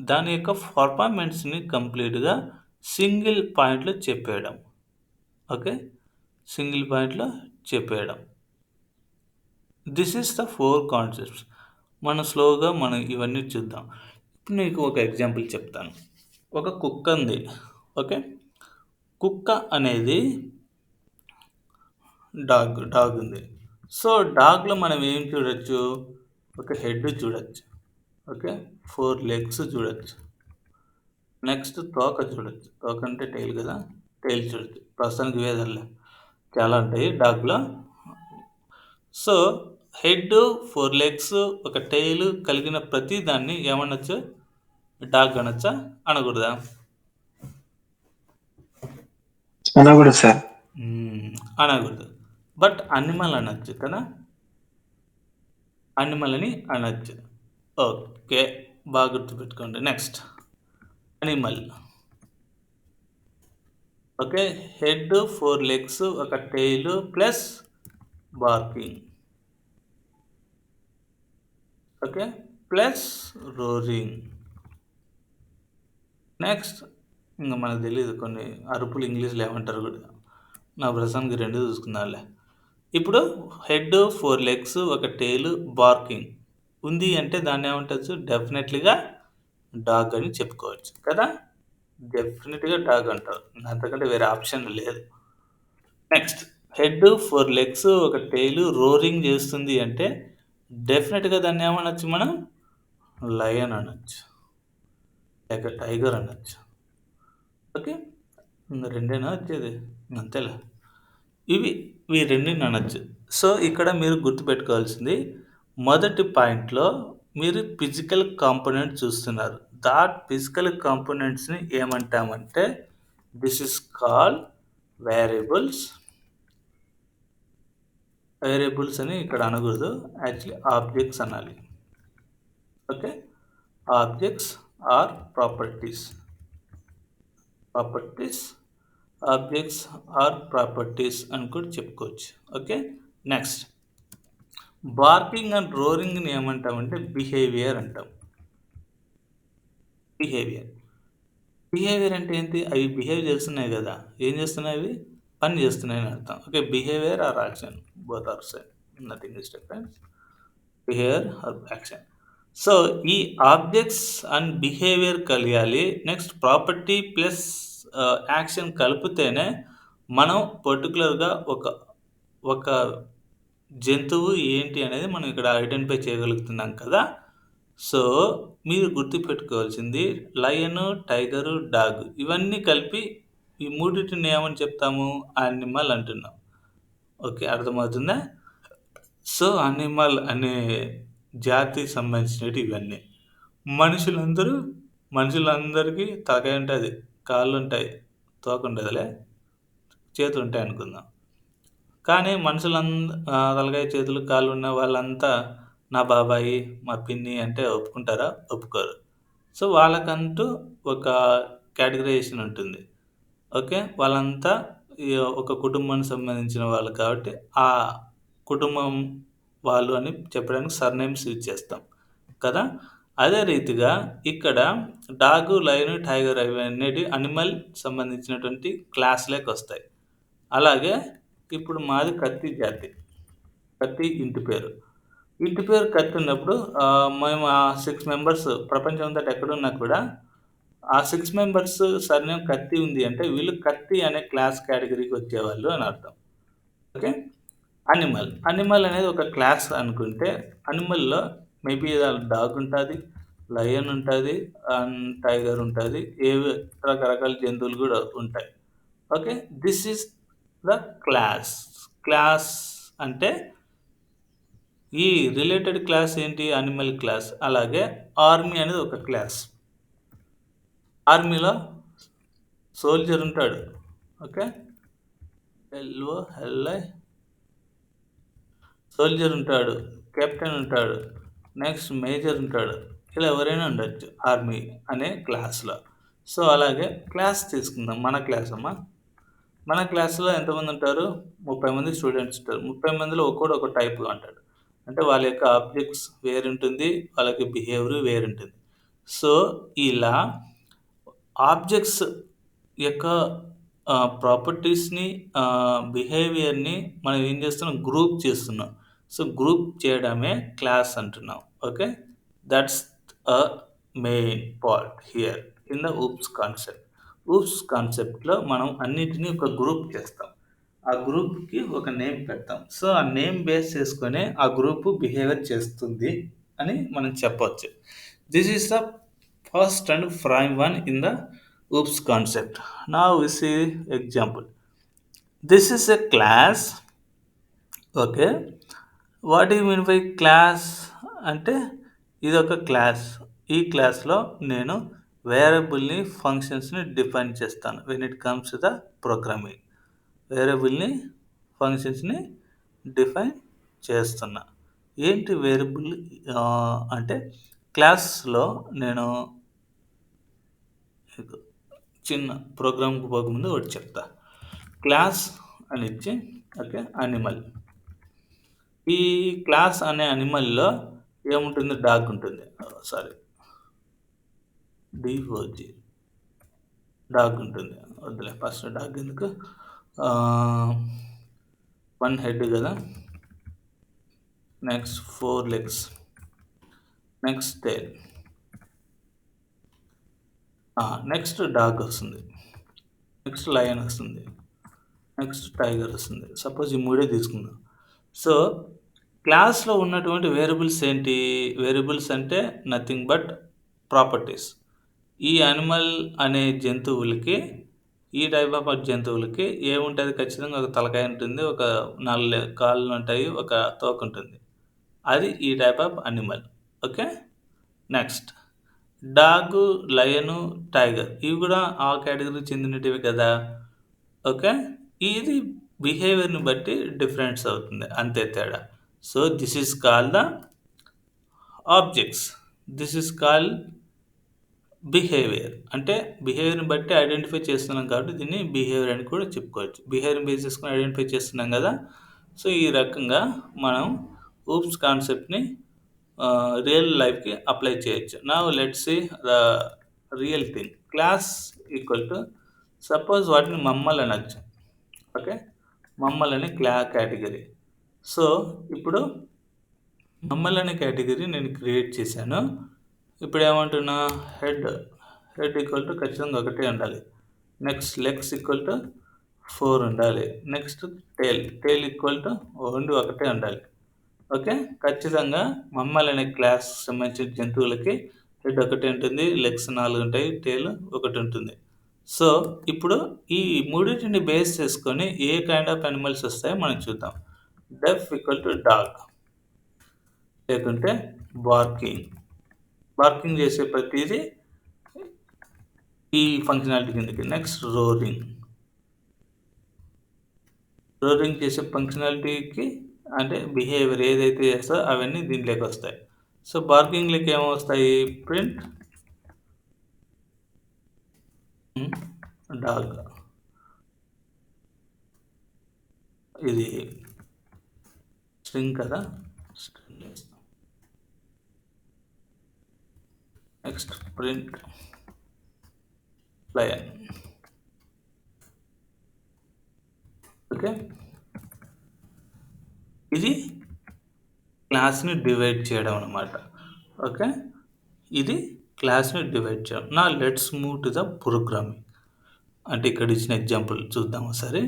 S1: దాని యొక్క పర్ఫార్మెన్స్‌ని కంప్లీట్‌గా సింగిల్ పాయింట్‌లో చెప్పేయడం. ఓకే. సింగిల్ పాయింట్‌లో చెప్పేయడం. This is the 4 concepts. మనం ఇవన్నీ చూద్దాం. ఇప్పుడు నీకు ఒక ఎగ్జాంపుల్ చెప్తాను. ఒక కుక్క ఉంది. ఓకే. కుక్క అనేది డాగ్ ఉంది. సో, డాగ్‌లో మనం ఏం చూడొచ్చు? ఒక హెడ్ చూడొచ్చు. ఓకే. 4 లెగ్స్ చూడొచ్చు. నెక్స్ట్ తోక చూడొచ్చు. తోక అంటే టెయిల్ కదా! టెయిల్ చూడొచ్చు. ప్రస్తుతానికి ఇవే చాలా ఉంటాయి డాగ్‌లో. సో, హెడ్, 4 లెగ్స్, ఒక టెయిల్ కలిగిన ప్రతి దాన్ని ఏమనొచ్చు? డాగ్ అనొచ్చా? అనకూడదా?
S2: అనకూడదు సార్.
S1: అనకూడదు. బట్ అనిమల్ అనొచ్చు కదా! అనిమల్ అని అనొచ్చు. ఓకే. బాగా గుర్తుపెట్టుకోండి. Next animal. Okay. Head, 4 legs, ఒక tail plus barking. Okay. Plus roaring. Next ఇంక మనకు తెలీదు కొన్ని అరుపులు ఇంగ్లీష్‌లో ఏమంటారో కూడా. నా ప్రస్తుతానికి 2 చూసుకుందాంలే. ఇప్పుడు హెడ్, 4 లెగ్స్, ఒక టెయిల్, బార్కింగ్ ఉంది అంటే దాన్నేమంటొచ్చు? డెఫినెట్‌లీగా డాగ్ అని చెప్పుకోవచ్చు కదా! డెఫినిట్‌గా డాగ్ అంటారు. అంతకంటే వేరే ఆప్షన్ లేదు. నెక్స్ట్ హెడ్, 4 లెగ్స్, ఒక టెయిల్ రోరింగ్ చేస్తుంది అంటే డెఫినిట్‌గా దాన్నేమనొచ్చు మనం? లయన్ అనొచ్చు. లేక టైగర్ అనొచ్చు. ఓకే. ఇంక 2 వచ్చేది. అంతేలే. ఇవి రెండిని అనొచ్చు. సో, ఇక్కడ మీరు గుర్తుపెట్టుకోవాల్సింది మొదటి పాయింట్‌లో మీరు ఫిజికల్ కాంపోనెంట్ చూస్తున్నారు. థాట్ ఫిజికల్ కాంపోనెంట్స్‌ని ఏమంటామంటే this is called variables. Variables అని ఇక్కడ అనకూడదు. యాక్చువల్లీ ఆబ్జెక్ట్స్ అనాలి. Okay. Objects or properties. Properties, objects or properties అని కూడా చెప్పుకోవచ్చు. ఓకే. నెక్స్ట్ బార్కింగ్ అండ్ రోరింగ్‌ని ఏమంటామంటే బిహేవియర్ అంటాం. బిహేవియర్. బిహేవియర్ అంటే ఏంటి? అవి బిహేవ్ చేస్తున్నాయి గదా! ఏం చేస్తున్నాయి అవి? పని చేస్తున్నాయని అర్థం. Okay. Behaviour or action both are same. Nothing is different. Behaviour or action. So, ఈ ఆబ్జెక్ట్స్ అండ్ బిహేవియర్ కలియాలి. నెక్స్ట్ ప్రాపర్టీ ప్లస్ యాక్షన్ కలిపితేనే మనం పర్టిక్యులర్‌గా ఒక జంతువు ఏంటి అనేది మనం ఇక్కడ ఐడెంటిఫై చేయగలుగుతున్నాం కదా! సో, మీరు గుర్తుపెట్టుకోవాల్సింది లయను, టైగరు, డాగ్ ఇవన్నీ కలిపి ఈ మూడిటిని ఏమని చెప్తాము? యానిమల్ అంటున్నాం. ఓకే. అర్థమవుతుందా? సో, యానిమల్ అనే జాతికి సంబంధించినవి ఇవన్నీ. మనుషులందరూ మనుషులందరికీ తలకాయ ఉంటది. కాళ్ళుంటాయి. తోకుండదులే. చేతులుంటాయనుకుందాం. కానీ తలకాయ, చేతులు, కాళ్ళు ఉన్న వాళ్ళంతా నా బాబాయి, మా పిన్ని అంటే ఒప్పుకుంటారా? ఒప్పుకోరు. సో, వాళ్ళకంటూ ఒక కేటగరైజేషన్ ఉంటుంది. ఓకే. వాళ్ళంతా ఈ ఒక కుటుంబానికి సంబంధించిన వాళ్ళు కాబట్టి, ఆ కుటుంబం వాళ్ళు అని చెప్పడానికి సర్నేమ్స్ యూజ్ చేస్తాం కదా. అదే రీతిగా ఇక్కడ డాగు, లయన్, టైగర్ అనేటివి అనిమల్ సంబంధించినటువంటి క్లాస్‌లోకి వస్తాయి. అలాగే ఇప్పుడు మాది కత్తి జాతి. కత్తి ఇంటి పేరు. ఇంటి పేరు కత్తి ఉన్నప్పుడు మేము ఆ 6 మెంబర్స్ ప్రపంచం అంతటా ఎక్కడున్నా కూడా ఆ 6 మెంబర్స్ సర్‌నేమ్ కత్తి ఉంది అంటే వీళ్ళు కత్తి అనే క్లాస్ కేటగరీకి వచ్చేవాళ్ళు అని అర్థం. ఓకే. అనిమల్. అనిమల్ అనేది ఒక క్లాస్ అనుకుంటే అనిమల్‌లో మేబీ డాగ్ ఉంటది, లయన్ ఉంటది, టైగర్ ఉంటది. ఏవి రకరకాల జంతువులు గూడా ఉంటాయి. Okay. This is the class. Class అంటే ఈ రిలేటెడ్ క్లాస్ ఏంటి? Animal class. అలాగే ఆర్మీ అనేది ఒక క్లాస్. ఆర్మీలో సోల్జర్ ఉంటాడు. ఓకే. ఎల్ఓఎల్ఐ సోల్జర్ ఉంటాడు. కెప్టెన్ ఉంటాడు. నెక్స్ట్ మేజర్ ఉంటాడు. ఇలా ఎవరైనా ఉండొచ్చు ఆర్మీ అనే క్లాస్‌లో. సో, అలాగే క్లాస్ తీసుకుందాం. మన క్లాస్ అమ్మా. మన క్లాస్‌లో ఎంతమంది ఉంటారు? 30 మంది స్టూడెంట్స్ ఉంటారు. 30 మందిలో ఒక్కోడు ఒక టైప్‌గా ఉంటాడు. అంటే వాళ్ళ యొక్క ఆబ్జెక్ట్స్ వేరుంటుంది. వాళ్ళకి బిహేవియర్ వేరుంటుంది. సో, ఇలా ఆబ్జెక్ట్స్ యొక్క ప్రాపర్టీస్‌ని బిహేవియర్‌ని మనం ఏం చేస్తున్నాం? గ్రూప్ చేస్తున్నాం. సో, గ్రూప్ చేయడమే క్లాస్ అంటున్నాం. Okay. That's a main part here in the OOPs concept. Oops కాన్సెప్ట్‌లో మనం అన్నిటిని ఒక గ్రూప్ చేస్తాం. ఆ గ్రూప్‌కి ఒక నేమ్ పెడతాం. సో, ఆ నేమ్ బేస్ చేసుకొనే ఆ గ్రూప్ బిహేవియర్ చేస్తుంది అని మనం చెప్పొచ్చు. This is the first and prime one in the OOPS concept. Now we see example. This is a class. Okay. What do you mean by class? అంటే ఇది ఒక క్లాస్. ఈ క్లాస్‌లో నేను వేరియబుల్‌ని, ఫంక్షన్స్‌ని డిఫైన్ చేస్తాను. When it comes to the programming. వేరియబుల్‌ని, ఫంక్షన్స్‌ని define చేస్తున్నా. ఏంటి వేరియబుల్ అంటే క్లాస్‌లో నేను చిన్న ప్రోగ్రామ్‌కి పోకముందు ఒకటి చెప్తా. క్లాస్ అని ఇచ్చి ఓకే. అనిమల్. ఈ క్లాస్ అనే అనిమల్‌లో ఏముంటుంది? డాగ్ ఉంటుంది. సారీ. డిఓజి డాగ్ ఉంటుంది. వద్దులే ఫస్ట్ డాగ్ ఎందుకు? 1 హెడ్ కదా! Next 4 legs. Next tail. Next dog వస్తుంది. నెక్స్ట్ లయన్ వస్తుంది. నెక్స్ట్ టైగర్ వస్తుంది. సపోజ్ ఈ మూడే తీసుకుందాం. సో, క్లాస్‌లో ఉన్నటువంటి వేరియబుల్స్ ఏంటి? వేరియబుల్స్ అంటే నథింగ్ బట్ ప్రాపర్టీస్. ఈ యానిమల్ అనే జంతువులకి, ఈ టైప్ ఆఫ్ జంతువులకి ఏముంటది? ఖచ్చితంగా ఒక తలకాయ ఉంటుంది. ఒక 4 కాళ్ళు ఉంటాయి. ఒక తోక ఉంటుంది. అది ఈ type of animal. Okay. Next dog, lion, tiger ఇవి కూడా ఆ కేటగిరీకి చెందినటివి కదా! ఓకే. ఇది బిహేవియర్‌ని బట్టి డిఫరెన్స్ అవుతుంది. అంతే తేడా. So, this is called the objects. This is called behaviour. అంటే బిహేవియర్‌ని బట్టి ఐడెంటిఫై చేస్తున్నాం కాబట్టి దీన్ని బిహేవియర్ అని కూడా చెప్పుకోవచ్చు. బిహేవియర్‌ని బేస్ చేసుకొని ఐడెంటిఫై చేస్తున్నాం కదా! సో, ఈ రకంగా మనం ఊప్స్ కాన్సెప్ట్‌ని రియల్ లైఫ్‌కి అప్లై చేయొచ్చు. Now let's see the real thing. Class equal to suppose వాటిని మమ్మల్ అనొచ్చు. ఓకే. మమ్మల్ అనే కేటగిరీ. సో, ఇప్పుడు మమ్మల్ అనే కేటగిరీ నేను క్రియేట్ చేశాను. ఇప్పుడు ఏమంటున్నా? హెడ్. హెడ్ ఈక్వల్ టు ఖచ్చితంగా ఒకటే ఉండాలి. నెక్స్ట్ లెగ్స్ ఈక్వల్ టు 4 ఉండాలి. Next tail. Tail equal to only ఒకటే ఉండాలి. ఓకే. ఖచ్చితంగా మమ్మల్ అనే క్లాస్ సంబంధించిన జంతువులకి హెడ్ ఒకటే ఉంటుంది. లెగ్స్ 4 ఉంటాయి. టైల్ ఒకటి ఉంటుంది. సో, ఇప్పుడు ఈ మూడిటిని బేస్ చేసుకొని ఏ కైండ్ ఆఫ్ యానిమల్స్ వస్తాయో మనం చూద్దాం. డెఫ్ ఈక్వల్ టు డాగ్. లేకుంటే బార్కింగ్. బార్కింగ్ చేసే ప్రతీది ఈ ఫంక్షనాలిటీ కిందకి. Next roaring. రోరింగ్ చేసే ఫంక్షనాలిటీకి అంటే బిహేవియర్ ఏదైతే చేస్తారో అవన్నీ దీంట్లోకి వస్తాయి. సో, బార్కింగ్‌లోకి ఏమొస్తాయి? Print dog. ఇది స్ట్రింగ్ కదా! Next print line. ఓకే, ఇది క్లాస్ని డివైడ్ చేయడం అనమాట. ఓకే, ఇది క్లాస్ని డివైడ్ చేయడం. నా let's move to the programming. అంటే ఇక్కడ ఇచ్చిన ఎగ్జాంపుల్ చూద్దాం ఒకసారి.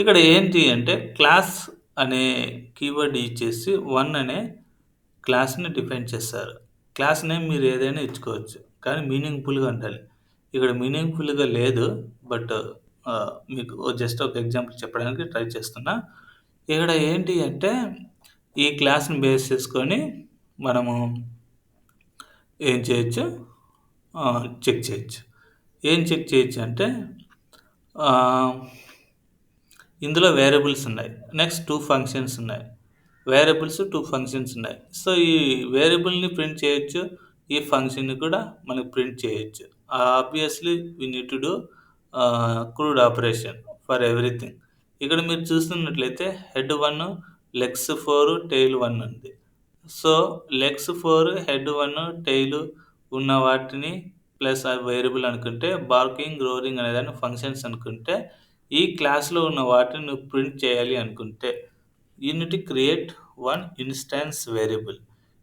S1: ఇక్కడ ఏంటి అంటే క్లాస్ అనే కీవర్డ్ ఇచ్చేసి 1 అనే క్లాస్ని డిఫైన్ చేస్తారు. క్లాస్ నేమ్ మీరు ఏదైనా ఇచ్చుకోవచ్చు, కానీ మీనింగ్ఫుల్గా ఉండాలి. ఇక్కడ మీనింగ్ఫుల్గా లేదు, బట్ మీకు జస్ట్ ఒక ఎగ్జాంపుల్ చెప్పడానికి ట్రై చేస్తున్నా. ఇక్కడ ఏంటి అంటే ఈ క్లాస్ని బేస్ చేసుకొని మనము ఏం చేయొచ్చు, చెక్ చేయొచ్చు. ఏం చెక్ చేయొచ్చు అంటే ఇందులో వేరియబుల్స్ ఉన్నాయి, నెక్స్ట్ 2 ఫంక్షన్స్ ఉన్నాయి. వేరియబుల్స్ 2 ఫంక్షన్స్ ఉన్నాయి. సో ఈ వేరియబుల్ని ప్రింట్ చేయొచ్చు, ఈ ఫంక్షన్ని కూడా మనకి ప్రింట్ చేయొచ్చు. Obviously we need to do crude operation for everything. ఇక్కడ మీరు చూస్తున్నట్లయితే హెడ్ 1, లెగ్స్ 4, టైల్ 1 ఉంది. సో లెగ్స్ 4, హెడ్ 1, టైల్ ఉన్న వాటిని ప్లస్ ఆ వేరియబుల్ అనుకుంటే, బార్కింగ్, రోరింగ్ అనేదాన్ని ఫంక్షన్స్ అనుకుంటే, ఈ క్లాస్లో ఉన్న వాటిని నువ్వు ప్రింట్ చేయాలి అనుకుంటే you need to create one instance variable.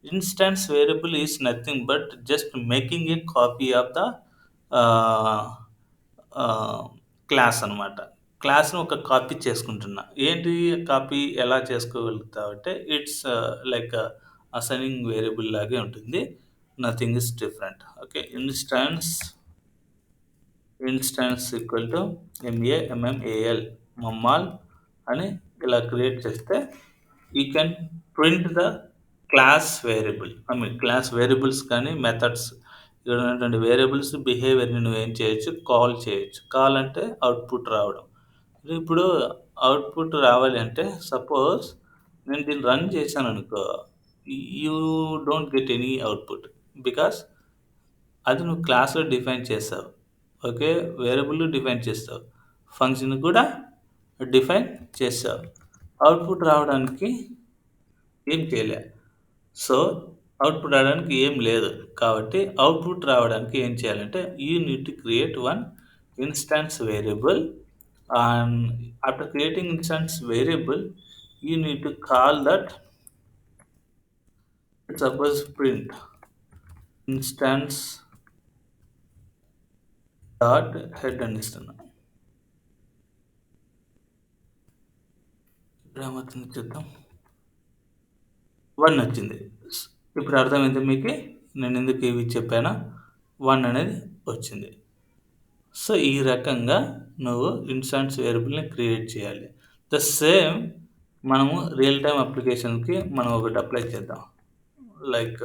S1: Instance variable is nothing but just making a copy of the class అనమాట. క్లాస్ను ఒక కాపీ చేసుకుంటున్నా. ఏంటి కాపీ ఎలా చేసుకోగలుగుతావు అంటే ఇట్స్ లైక్ అసైనింగ్ వేరియబుల్ లాగే ఉంటుంది, nothing is different. Okay, instance equal to MAMMAL మమ్మాల్ అని ఇలా క్రియేట్ చేస్తే you can print the class variable. Class variables కానీ మెథడ్స్, ఇక్కడ ఉన్నటువంటి వేరియబుల్స్ బిహేవియర్ని నువ్వు ఏం చేయొచ్చు, కాల్ చేయొచ్చు. కాల్ అంటే అవుట్పుట్ రావడం. ఇప్పుడు అవుట్పుట్ రావాలి అంటే సపోజ్ నేను దీన్ని రన్ చేశాను అనుకో, you don't get any output, because అది నువ్వు క్లాస్లో డిఫైన్ చేస్తావు. ఓకే, వేరియబుల్ డిఫైన్ చేస్తావు, ఫంక్షన్ కూడా డిఫైన్ చేస్తావు. అవుట్పుట్ రావడానికి ఏం చేయలే. సో అవుట్పుట్ రావడానికి ఏం లేదు, కాబట్టి అవుట్పుట్ రావడానికి ఏం చేయాలంటే you need to create one instance variable. And after creating instance variable you need to call that, suppose print instance dot head అని ఇస్తున్నా. ఇప్పుడు ఏమవుతుంది చూద్దాం. 1 వచ్చింది. ఇప్పుడు అర్థమైంది మీకు నేను ఎందుకు ఇవి చెప్పానా. 1 అనేది వచ్చింది. సో ఈ రకంగా నువ్వు ఇన్స్టాన్స్ వేరియబుల్ని క్రియేట్ చేయాలి. ద సేమ్ మనము రియల్ టైమ్ అప్లికేషన్కి మనం ఒకటి అప్లై చేద్దాం. లైక్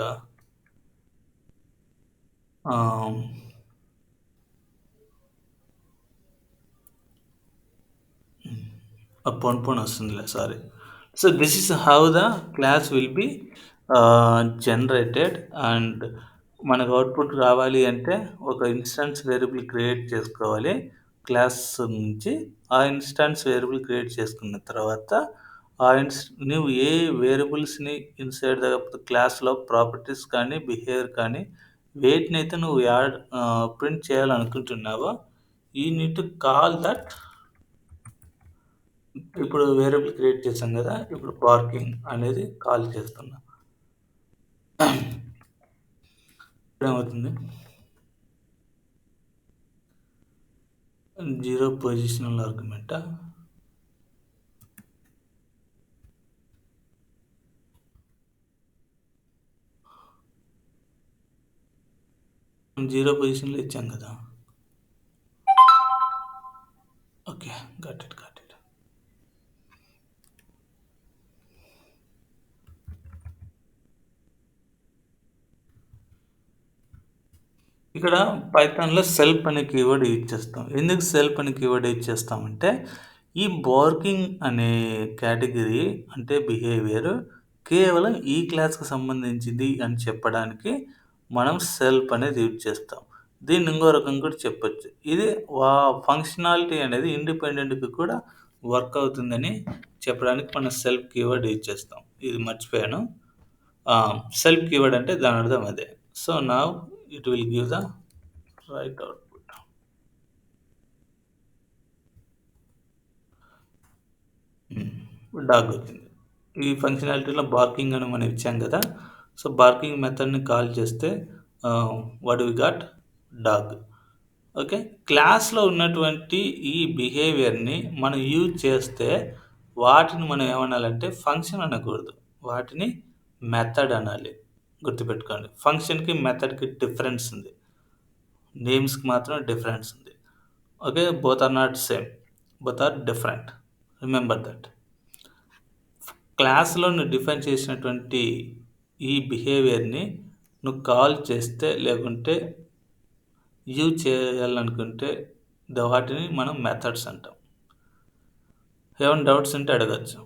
S1: పొన్ వస్తుందిలే, sorry. So this is how the class will be generated. And మనకు అవుట్పుట్ రావాలి అంటే ఒక ఇన్స్టాన్స్ వేరియబుల్ క్రియేట్ చేసుకోవాలి క్లాస్ నుంచి. ఆ ఇన్స్టాన్స్ వేరియబుల్ క్రియేట్ చేసుకున్న తర్వాత నువ్వు ఏ వేరియబుల్స్ని ఇన్సైడ్ ద క్లాస్లో ప్రాపర్టీస్ కానీ బిహేవియర్ కానీ వేటినైతే నువ్వు ప్రింట్ చేయాలనుకుంటున్నావో you need to call that. ఇప్పుడు వేరియబుల్ క్రియేట్ చేసాం కదా, ఇప్పుడు బార్కింగ్ అనేది కాల్ చేస్తున్నా. ఏమవుతుంది, 0 పొజిషనల్ ఆర్గ్యుమెంటా, జీరో పొజిషన్లో ఇచ్చాం కదా. Okay, got it. ఇక్కడ పైథాన్లో సెల్ఫ్ అనే కీవర్డ్ యూజ్ చేస్తాం. ఎందుకు సెల్ఫ్ అనే కీవర్డ్ యూజ్ చేస్తామంటే ఈ బార్కింగ్ అనే కేటగిరీ అంటే బిహేవియర్ కేవలం ఈ క్లాస్కి సంబంధించింది అని చెప్పడానికి మనం సెల్ఫ్ అనేది యూజ్ చేస్తాం. దీన్ని ఇంకో రకం కూడా చెప్పొచ్చు, ఇది ఫంక్షనాలిటీ అనేది ఇండిపెండెంట్గా కూడా వర్క్ అవుతుందని చెప్పడానికి మనం సెల్ఫ్ కీవర్డ్ యూజ్ చేస్తాం. ఇది మర్చిపోయాను. సెల్ఫ్ కీవర్డ్ అంటే దాని అర్థం అదే. So now it will give the right output. Dog వచ్చింది. ఈ ఫంక్షనాలిటీలో బార్కింగ్ అని మనం ఇచ్చాం కదా. సో బార్కింగ్ మెథడ్ని కాల్ చేస్తే what we got dog. Okay, క్లాస్లో ఉన్నటువంటి ఈ బిహేవియర్ని మనం యూజ్ చేస్తే వాటిని మనం ఏమనాలంటే ఫంక్షన్ అనకూడదు, వాటిని మెథడ్ అనాలి. గుర్తుపెట్టుకోండి, ఫంక్షన్కి మెథడ్కి డిఫరెన్స్ ఉంది, నేమ్స్కి మాత్రం డిఫరెన్స్ ఉంది. Okay, both are not same, both are different. Remember that. క్లాస్లో నువ్వు డిఫైన్ చేసినటువంటి ఈ బిహేవియర్ని నువ్వు కాల్ చేస్తే లేకుంటే యూజ్ చేయాలనుకుంటే వాటిని మనం మెథడ్స్ అంటాం. ఏమైనా డౌట్స్ ఉంటే అడగచ్చు.